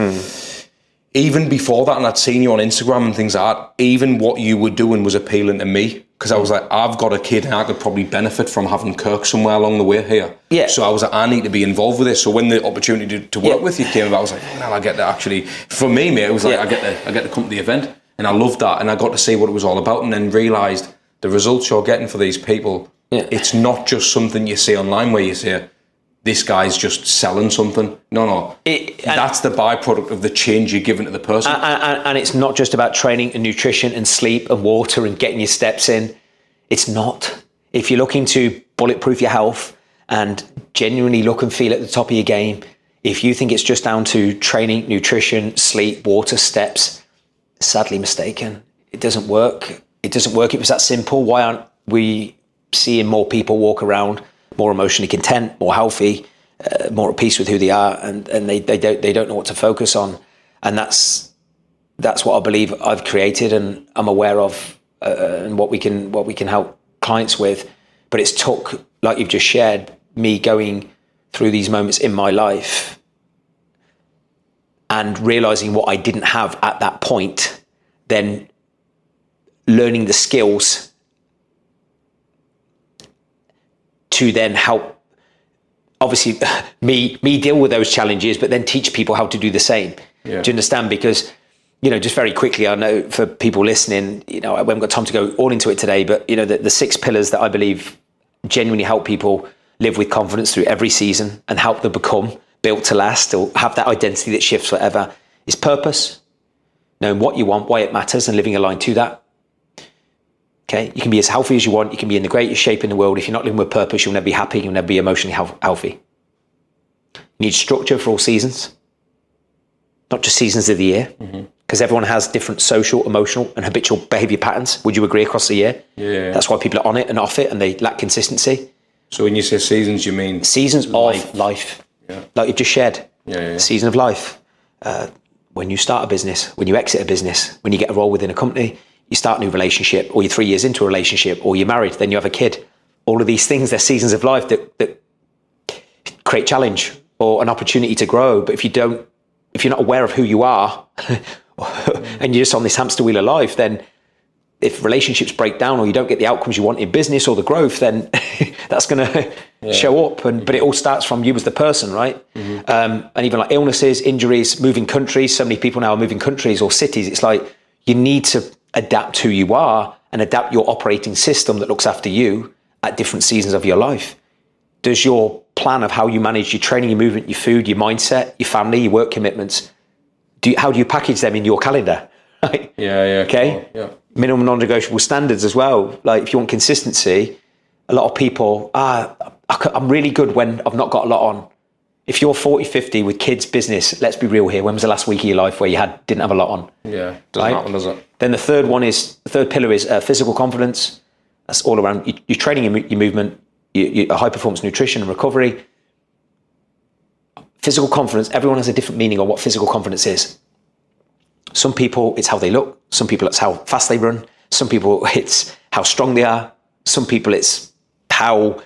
even before that, and I'd seen you on Instagram and things like that, even what you were doing was appealing to me, because I was like, I've got a kid and I could probably benefit from having Kirk somewhere along the way here. Yeah. So I was like, I need to be involved with this. So when the opportunity to work with you came about, I was like, well, I get to actually, for me, mate, it was like, I get to come to the event, and I loved that, and I got to see what it was all about, and then realised the results you're getting for these people, it's not just something you see online where you say, this guy's just selling something. No. That's the byproduct of the change you're giving to the person. And it's not just about training and nutrition and sleep and water and getting your steps in. It's not. If you're looking to bulletproof your health and genuinely look and feel at the top of your game, if you think it's just down to training, nutrition, sleep, water, steps, sadly mistaken. It doesn't work. It doesn't work. It was that simple. Why aren't we seeing more people walk around more emotionally content, more healthy, more at peace with who they are, and they don't know what to focus on, and that's what I believe I've created and I'm aware of, and what we can help clients with. But it's took, like you've just shared, me going through these moments in my life and realizing what I didn't have at that point, then learning the skills to then help, obviously, me deal with those challenges, but then teach people how to do the same. Do you understand? Because, just very quickly, I know for people listening, I haven't got time to go all into it today, but, the 6 pillars that I believe genuinely help people live with confidence through every season and help them become built to last or have that identity that shifts forever is purpose, knowing what you want, why it matters, and living aligned to that. Okay, you can be as healthy as you want. You can be in the greatest shape in the world. If you're not living with purpose, you'll never be happy. You'll never be emotionally healthy. You need structure for all seasons, not just seasons of the year, because everyone has different social, emotional, and habitual behavior patterns. Would you agree across the year? Yeah. That's why people are on it and off it, and they lack consistency. So when you say seasons, you mean seasons of life, like you've just shared. Season of life. When you start a business, when you exit a business, when you get a role within a company, you start a new relationship, or you're 3 years into a relationship, or you're married, then you have a kid. All of these things, they're seasons of life that create challenge or an opportunity to grow. But if you're not aware of who you are and you're just on this hamster wheel of life, then if relationships break down or you don't get the outcomes you want in business or the growth, then that's going to show up. But it all starts from you as the person, right? And even like illnesses, injuries, moving countries. So many people now are moving countries or cities. It's like you need to adapt who you are and adapt your operating system that looks after you at different seasons of your life. Does your plan of how you manage your training, your movement, your food, your mindset, your family, your work commitments, how do you package them in your calendar? Right? Okay. Cool. Yeah. Minimum non-negotiable standards as well. Like if you want consistency, a lot of people, I'm really good when I've not got a lot on. If you're 40, 50 with kids, business, let's be real here. When was the last week of your life where you didn't have a lot on? Yeah, doesn't happen, does it? Then the third pillar is physical confidence. That's all around your training, your movement, your high performance nutrition and recovery. Physical confidence, everyone has a different meaning on what physical confidence is. Some people, it's how they look. Some people, it's how fast they run. Some people, it's how strong they are. Some people, it's how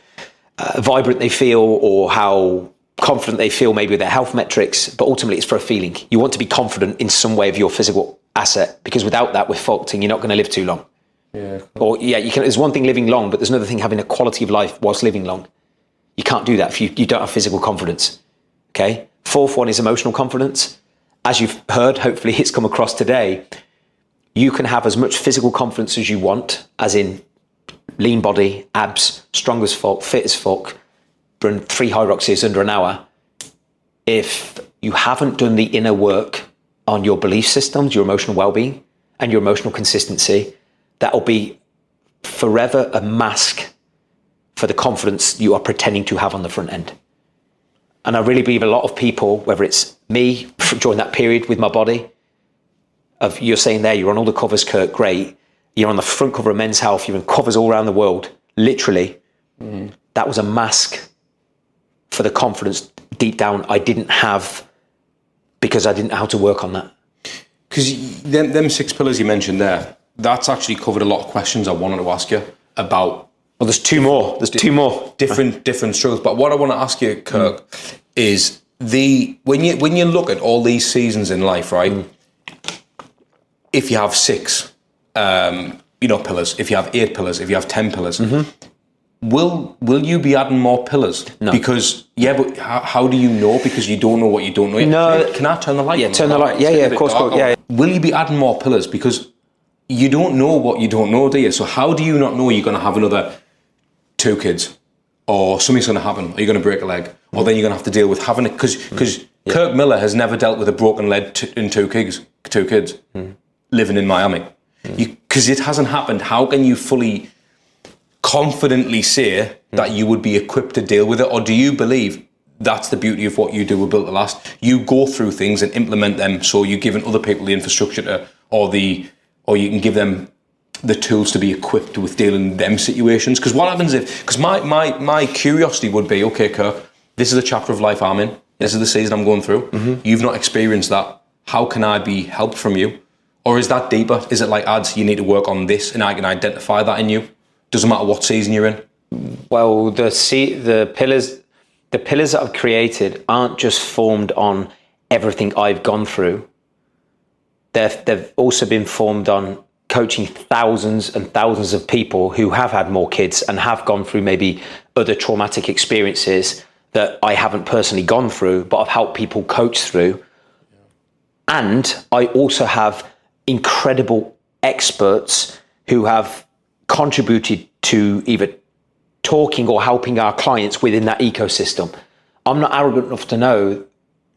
vibrant they feel or how confident they feel maybe with their health metrics, but ultimately it's for a feeling. You want to be confident in some way of your physical asset, because without that we're fucked and you're not going to live too long. Or there's one thing living long, but there's another thing having a quality of life whilst living long. You can't do that if you don't have physical confidence. Okay. 4th one is emotional confidence. As you've heard, hopefully it's come across today, you can have as much physical confidence as you want, as in lean body, abs, strong as fuck, fit as fuck, run 3 high roxes under an hour. If you haven't done the inner work on your belief systems, your emotional well-being and your emotional consistency, that'll be forever a mask for the confidence you are pretending to have on the front end. And I really believe a lot of people, whether it's me during that period with my body, of you're saying there, you're on all the covers, Kirk, great. You're on the front cover of Men's Health, you're in covers all around the world, literally. That was a mask for the confidence deep down I didn't have because I didn't know how to work on that. Because them 6 pillars you mentioned there, that's actually covered a lot of questions I wanted to ask you about. Well, there's 2 more. There's 2 more. Different struggles. But what I want to ask you, Kirk, is when you look at all these seasons in life, right? If you have 6, pillars, if you have 8 pillars, if you have 10 pillars, will you be adding more pillars? No. Because, but how do you know? Because you don't know what you don't know yet. No. Can I turn the light on? Yeah, turn the light. Yeah, of course. Yeah. Will you be adding more pillars? Because you don't know what you don't know, do you? So how do you not know you're going to have another 2 kids? Or something's going to happen? Or you're going to break a leg? Or then you're going to have to deal with having it? Because Kirk Miller has never dealt with a broken leg in 2 kids. Living in Miami. Because it hasn't happened. How can you fully confidently say that you would be equipped to deal with it? Or do you believe that's the beauty of what you do with Built to Last? You go through things and implement them, so you're giving other people the infrastructure to, or you can give them the tools to be equipped with dealing with them situations. Because what happens because my curiosity would be, okay, Kirk, this is the chapter of life I'm in. This is the season I'm going through. You've not experienced that. How can I be helped from you? Or is that deeper? Is it like, ads, you need to work on this and I can identify that in you? Doesn't matter what season you're in? Well, the pillars that I've created aren't just formed on everything I've gone through. They've also been formed on coaching thousands and thousands of people who have had more kids and have gone through maybe other traumatic experiences that I haven't personally gone through, but I've helped people coach through. And I also have incredible experts who have contributed to either talking or helping our clients within that ecosystem. I'm not arrogant enough to know,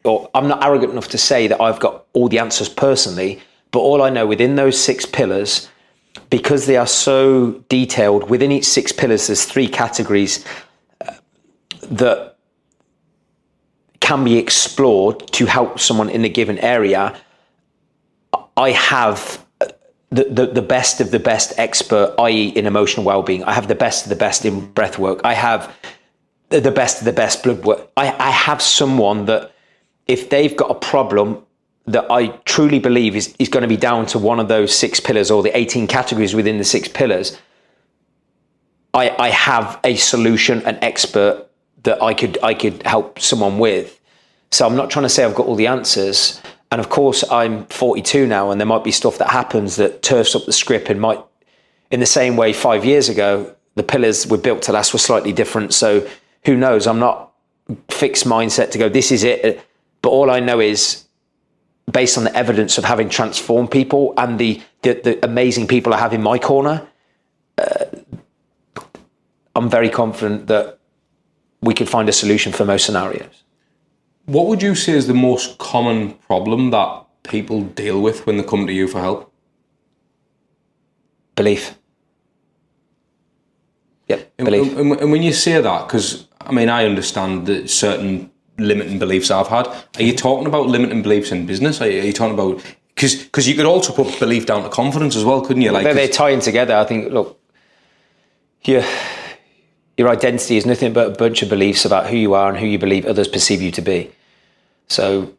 or I'm not arrogant enough to say that I've got all the answers personally, but all I know within those 6 pillars, because they are so detailed, within each 6 pillars, there's 3 categories that can be explored to help someone in a given area. I have the best of the best expert, i.e. in emotional well-being. I have the best of the best in breath work. I have the best of the best blood work. I have someone that if they've got a problem that I truly believe is going to be down to one of those 6 pillars or the 18 categories within the 6 pillars, I have a solution, an expert that I could help someone with. So I'm not trying to say I've got all the answers. And of course, I'm 42 now, and there might be stuff that happens that turfs up the script and might, in the same way 5 years ago, the pillars were built to last were slightly different. So who knows? I'm not fixed mindset to go, this is it. But all I know is, based on the evidence of having transformed people and the amazing people I have in my corner, I'm very confident that we could find a solution for most scenarios. What would you say is the most common problem that people deal with when they come to you for help? Belief. Yep, belief. And when you say that, because, I mean, I understand that certain limiting beliefs I've had. Are you talking about limiting beliefs in business? Are you talking about... Because you could also put belief down to confidence as well, couldn't you? Like, they're tying together. I think, look, your identity is nothing but a bunch of beliefs about who you are and who you believe others perceive you to be. So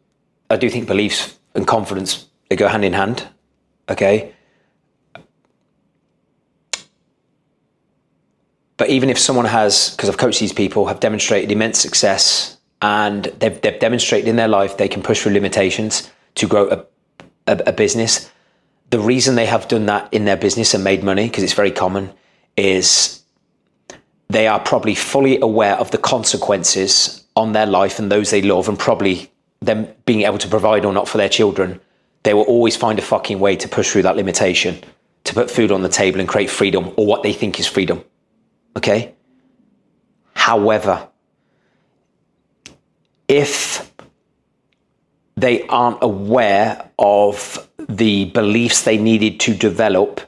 I do think beliefs and confidence, they go hand in hand, okay? But even if someone has, because I've coached these people, have demonstrated immense success and they've demonstrated in their life they can push through limitations to grow a business, the reason they have done that in their business and made money, because it's very common, is they are probably fully aware of the consequences on their life and those they love, and probably them being able to provide or not for their children. They will always find a fucking way to push through that limitation, to put food on the table and create freedom, or what they think is freedom. Okay? However, if they aren't aware of the beliefs they needed to develop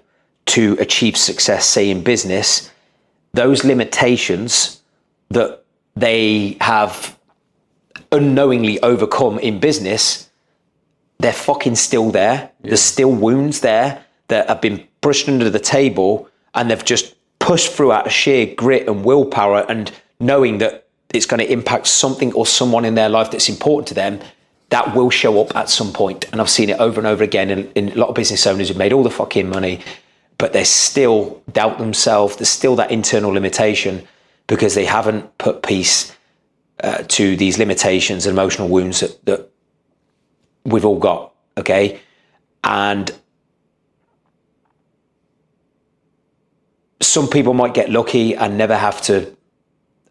to achieve success, say in business, those limitations that they have unknowingly overcome in business, they're fucking still there. Yeah. There's still wounds there that have been brushed under the table, and they've just pushed through out of sheer grit and willpower and knowing that it's going to impact something or someone in their life that's important to them. That will show up at some point. And I've seen it over and over again in a lot of business owners who've made all the fucking money, but they still doubt themselves. There's still that internal limitation because they haven't put peace to these limitations and emotional wounds that we've all got, okay? And some people might get lucky and never have to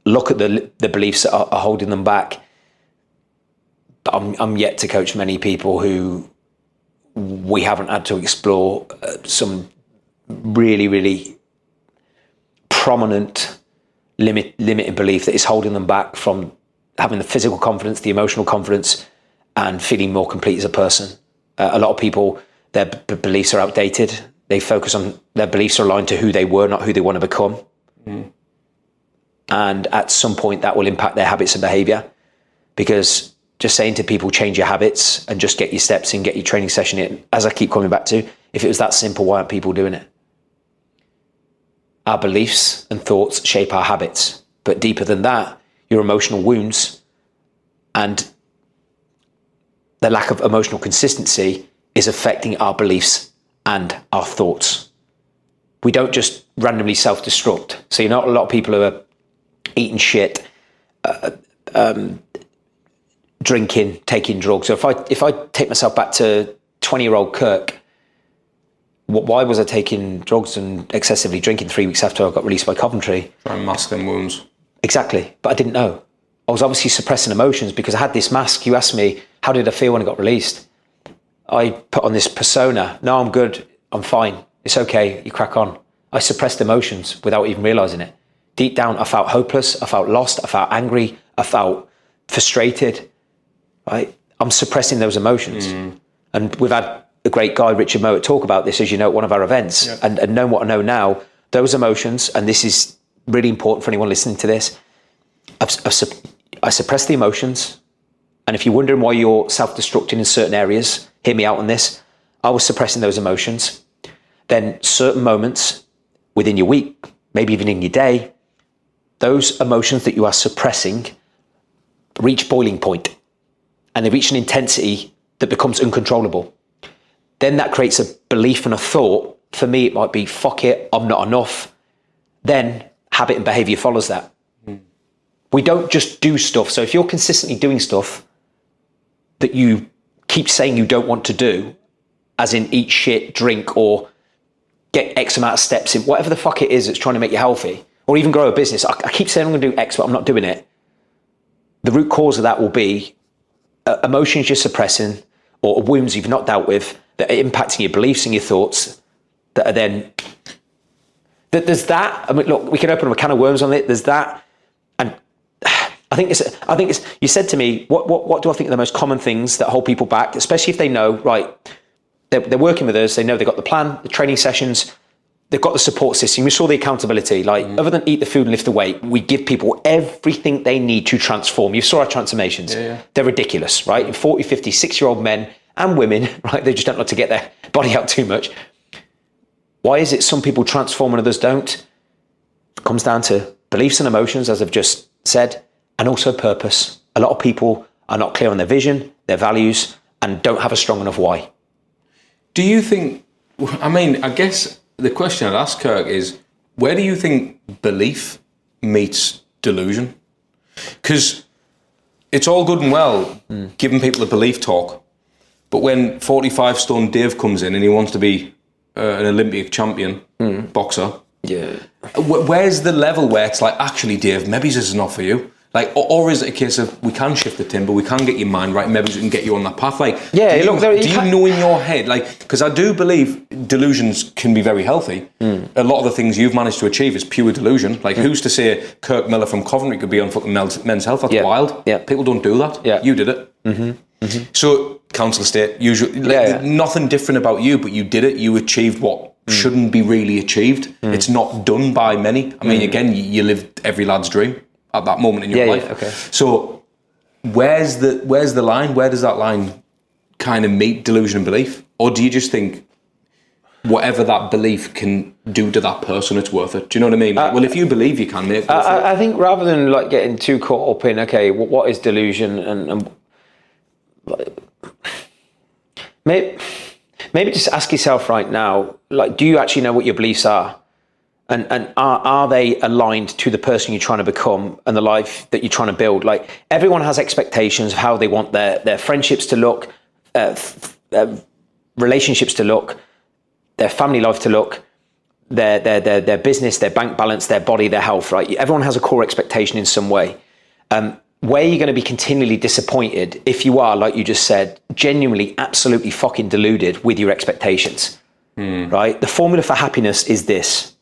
look at the beliefs that are holding them back. But I'm yet to coach many people who we haven't had to explore some really, really prominent limiting belief that is holding them back from having the physical confidence, the emotional confidence, and feeling more complete as a person. A lot of people, their beliefs are outdated. They focus on their beliefs are aligned to who they were, not who they want to become. Mm. And at some point that will impact their habits and behavior, because just saying to people, change your habits and just get your steps in, get your training session in, as I keep coming back to, if it was that simple, why aren't people doing it? Our beliefs and thoughts shape our habits, but deeper than that, your emotional wounds and the lack of emotional consistency is affecting our beliefs and our thoughts. We don't just randomly self-destruct. So you're not a lot of people who are eating shit, drinking, taking drugs. So if I take myself back to 20-year-old Kirk, why was I taking drugs and excessively drinking 3 weeks after I got released by Coventry? Try and mask them wounds. Exactly, but I didn't know. I was obviously suppressing emotions because I had this mask. You asked me, how did I feel when I got released? I put on this persona. No, I'm good. I'm fine. It's okay. You crack on. I suppressed emotions without even realizing it. Deep down, I felt hopeless. I felt lost. I felt angry. I felt frustrated. Right? I'm suppressing those emotions. Mm. And we've had a great guy, Richard Mowat, talk about this, as you know, at one of our events. Yep. And knowing what I know now, those emotions, and this is really important for anyone listening to this, I suppress the emotions. And if you're wondering why you're self-destructing in certain areas, hear me out on this. I was suppressing those emotions. Then certain moments within your week, maybe even in your day, those emotions that you are suppressing reach boiling point, and they reach an intensity that becomes uncontrollable. Then that creates a belief and a thought. For me, it might be, fuck it, I'm not enough. Then habit and behavior follows that. Mm. We don't just do stuff. So if you're consistently doing stuff that you keep saying you don't want to do, as in eat shit, drink, or get X amount of steps in, whatever the fuck it is that's trying to make you healthy, or even grow a business. I keep saying I'm going to do X, but I'm not doing it. The root cause of that will be emotions you're suppressing or wounds you've not dealt with that are impacting your beliefs and your thoughts that are then... There's that. I mean, look, we can open a can of worms on it. There's that. And I think it's, you said to me, what do I think are the most common things that hold people back, especially if they know, right, they're working with us, they know they've got the plan, the training sessions, they've got the support system. We saw the accountability, like other than eat the food and lift the weight, we give people everything they need to transform. You saw our transformations. Yeah. They're ridiculous, right? In 40, 50, 6-year-old men and women, right? They just don't like to get their body out too much. Why is it some people transform and others don't? It comes down to beliefs and emotions, as I've just said, and also purpose. A lot of people are not clear on their vision, their values, and don't have a strong enough why. Do you think, I mean, I guess the question I'd ask Kirk is, where do you think belief meets delusion? Because it's all good and well giving people a belief talk, but when 45-stone Dave comes in and he wants to be an Olympic champion boxer, yeah, where's the level where it's like, actually, Dave, maybe this is not for you? Like, or is it a case of we can shift the timber, we can get your mind right, maybe we can get you on that path? Like, yeah, do you know in your head, like, because I do believe delusions can be very healthy. A lot of the things you've managed to achieve is pure delusion. Like, who's to say Kirk Miller from Coventry could be on fucking Men's Health? That's wild. Yeah. People don't do that. Yeah. You did it. So, council estate, usually, nothing different about you, but you did it. You achieved what shouldn't be really achieved. It's not done by many. I mean, again, you lived every lad's dream at that moment in your life. Yeah, okay. So where's the line? Where does that line kind of meet delusion and belief? Or do you just think whatever that belief can do to that person, it's worth it? Do you know what I mean? Well, if you believe you can, mate. I think rather than like getting too caught up in, okay, what is delusion and maybe just ask yourself right now, like, do you actually know what your beliefs are? And are they aligned to the person you're trying to become and the life that you're trying to build? Like, everyone has expectations of how they want their friendships to look, relationships to look, their family life to look, their business, their bank balance, their body, their health, right? Everyone has a core expectation in some way. Where you're going to be continually disappointed if you are, like you just said, genuinely, absolutely fucking deluded with your expectations, right? The formula for happiness is this.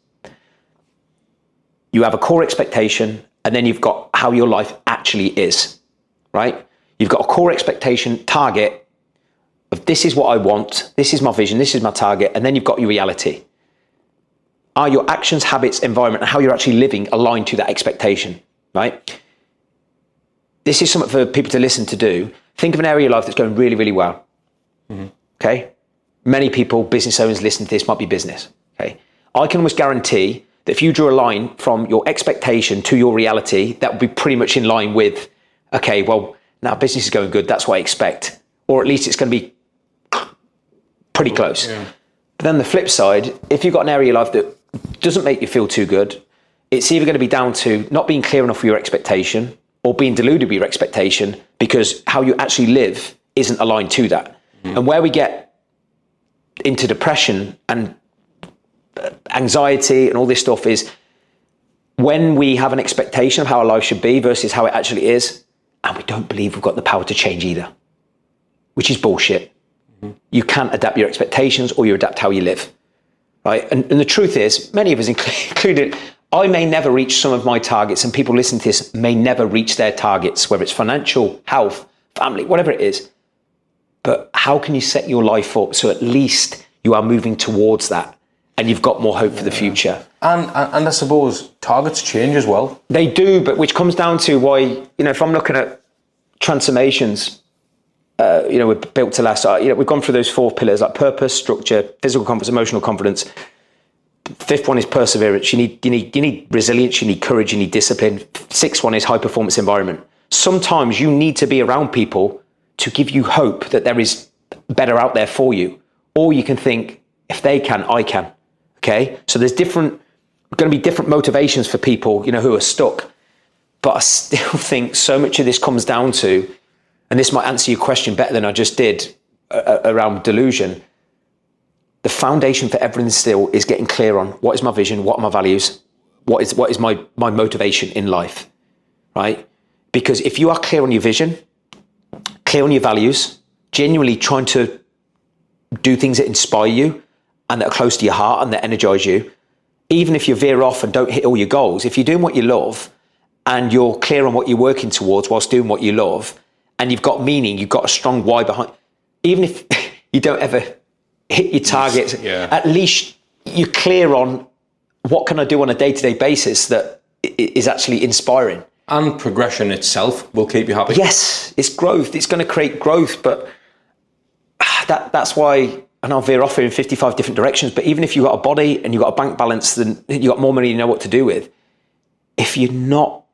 You have a core expectation, and then you've got how your life actually is, right? You've got a core expectation target of this is what I want, this is my vision, this is my target, and then you've got your reality. Are your actions, habits, environment, and how you're actually living aligned to that expectation, right? This is something for people to listen to do. Think of an area of your life that's going really, really well, okay? Many people, business owners listening to this might be business, okay? I can almost guarantee that if you drew a line from your expectation to your reality, that would be pretty much in line with, okay, well, now business is going good, that's what I expect. Or at least it's going to be pretty close. Yeah. But then the flip side, if you've got an area of your life that doesn't make you feel too good, it's either going to be down to not being clear enough with your expectation or being deluded with your expectation because how you actually live isn't aligned to that. And where we get into depression and anxiety and all this stuff is when we have an expectation of how our life should be versus how it actually is, and we don't believe we've got the power to change either, which is bullshit. You can't adapt your expectations or you adapt how you live, right? And the truth is, many of us, included, I may never reach some of my targets, and people listening to this may never reach their targets, whether it's financial, health, family, whatever it is. But how can you set your life up so at least you are moving towards that and you've got more hope for the future? And I suppose targets change as well. They do, but which comes down to why, if I'm looking at transformations, we're built to last. We've gone through those 4 pillars, like purpose, structure, physical confidence, emotional confidence. Fifth one is perseverance. You need resilience, you need courage, you need discipline. 6th one is high performance environment. Sometimes you need to be around people to give you hope that there is better out there for you. Or you can think, if they can, I can. Okay? So there's going to be different motivations for people, who are stuck. But I still think so much of this comes down to, and this might answer your question better than I just did around delusion. The foundation for everything still is getting clear on what is my vision, what are my values, what is my motivation in life, right? Because if you are clear on your vision, clear on your values, genuinely trying to do things that inspire you and that are close to your heart and that energize you, even if you veer off and don't hit all your goals, if you're doing what you love and you're clear on what you're working towards whilst doing what you love, and you've got meaning, you've got a strong why behind, even if you don't ever hit your targets, at least you're clear on what can I do on a day-to-day basis that is actually inspiring. And progression itself will keep you happy. Yes, it's growth. It's going to create growth, but that's why, and I'll veer off here in 55 different directions, but even if you've got a body and you've got a bank balance, then you've got more money you know what to do with. If you're not,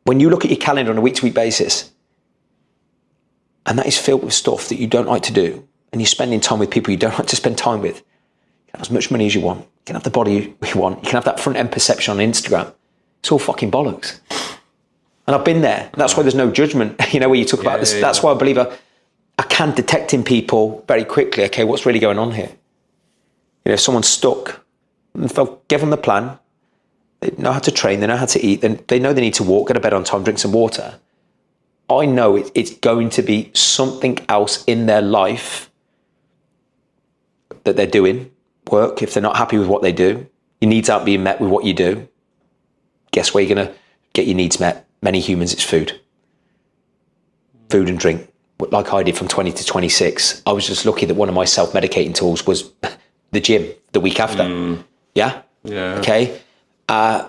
when you look at your calendar on a week-to-week basis, and that is filled with stuff that you don't like to do, and you're spending time with people you don't like to spend time with, you can have as much money as you want, you can have the body you want, you can have that front-end perception on Instagram. It's all fucking bollocks. And I've been there. That's why there's no judgment, where you talk about this. That's why I believe I can detect in people very quickly, okay, what's really going on here? If someone's stuck, if I'll give them the plan, they know how to train, they know how to eat, then they know they need to walk, go to bed on time, drink some water. I know it's going to be something else in their life that they're doing, work, if they're not happy with what they do. Your needs aren't being met with what you do. Guess where you're going to get your needs met? Many humans, it's food. Food and drink. Like I did from 20 to 26. I was just lucky that one of my self-medicating tools was the gym the week after. Yeah? Yeah. Okay. And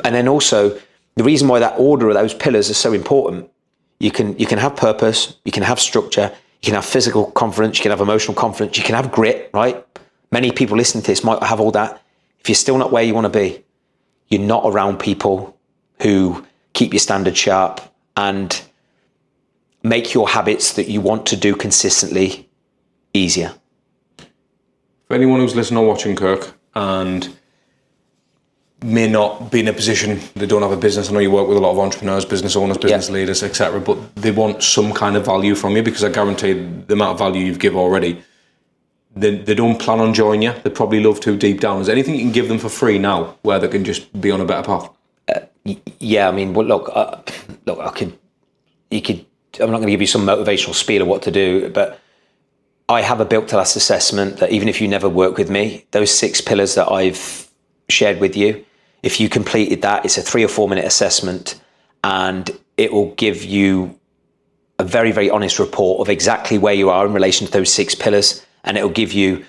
then also, the reason why that order of those pillars is so important, You can have purpose, you can have structure, you can have physical confidence, you can have emotional confidence, you can have grit, right? Many people listening to this might have all that. If you're still not where you want to be, you're not around people who keep your standards sharp and make your habits that you want to do consistently easier. For anyone who's listening or watching, Kirk, and may not be in a position, they don't have a business. I know you work with a lot of entrepreneurs, business owners, business leaders, etc., but they want some kind of value from you, because I guarantee the amount of value you've given already, they don't plan on joining you. They probably love to deep down. Is there anything you can give them for free now where they can just be on a better path? Yeah, I mean, well, look, I'm not going to give you some motivational spiel of what to do, but I have a built to last assessment that even if you never work with me, those 6 pillars that I've shared with you, if you completed that, it's a 3 or 4 minute assessment, and it will give you a very, very honest report of exactly where you are in relation to those 6 pillars. And it will give you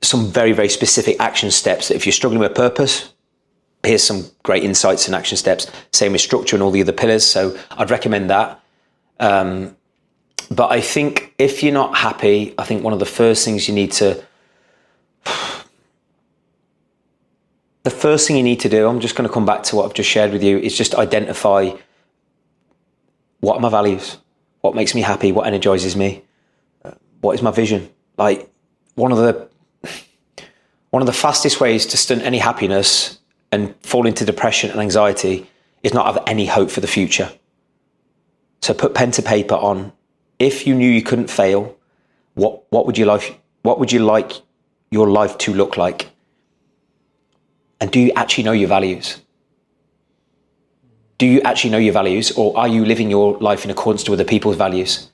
some very, very specific action steps that if you're struggling with purpose, here's some great insights and action steps. Same with structure and all the other pillars. So I'd recommend that. But I think if you're not happy, I think one of the first things you need to do, I'm just going to come back to what I've just shared with you, is just identify what are my values, what makes me happy, what energizes me, what is my vision. Like one of the fastest ways to stunt any happiness and fall into depression and anxiety is not have any hope for the future. So put pen to paper on, if you knew you couldn't fail, what would you like your life to look like? And do you actually know your values? Do you actually know your values, or are you living your life in accordance to other people's values?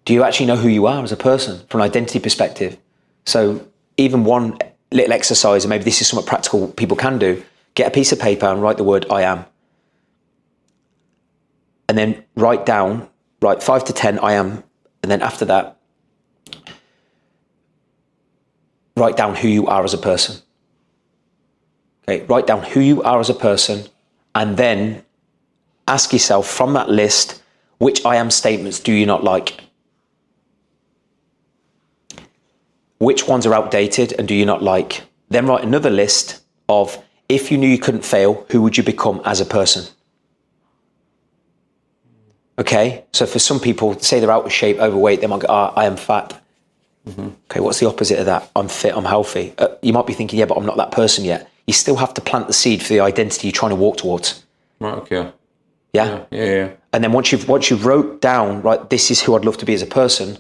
Do you actually know who you are as a person from an identity perspective? So even one little exercise, and maybe this is something practical people can do, get a piece of paper and write the word I am. And then write 5 to 10 I am. And then after that, write down who you are as a person. Okay, write down who you are as a person, and then ask yourself from that list, which I am statements do you not like? Which ones are outdated and do you not like? Then write another list of, if you knew you couldn't fail, who would you become as a person? Okay, so for some people, say they're out of shape, overweight, they might go, I am fat. Mm-hmm. Okay, what's the opposite of that? I'm fit, I'm healthy. You might be thinking, yeah, but I'm not that person yet. You still have to plant the seed for the identity you're trying to walk towards. Right, okay. Yeah? Yeah. And then once you've wrote down, right, this is who I'd love to be as a person,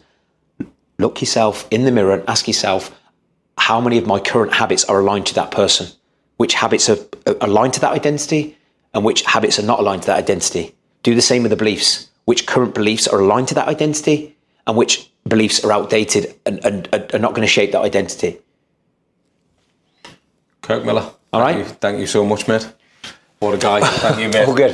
look yourself in the mirror and ask yourself, how many of my current habits are aligned to that person? Which habits are aligned to that identity and which habits are not aligned to that identity? Do the same with the beliefs. Which current beliefs are aligned to that identity and which beliefs are outdated and are not going to shape that identity? Kirk Miller. All right. Thank you so much, mate. What a guy. Thank you, mate. All good.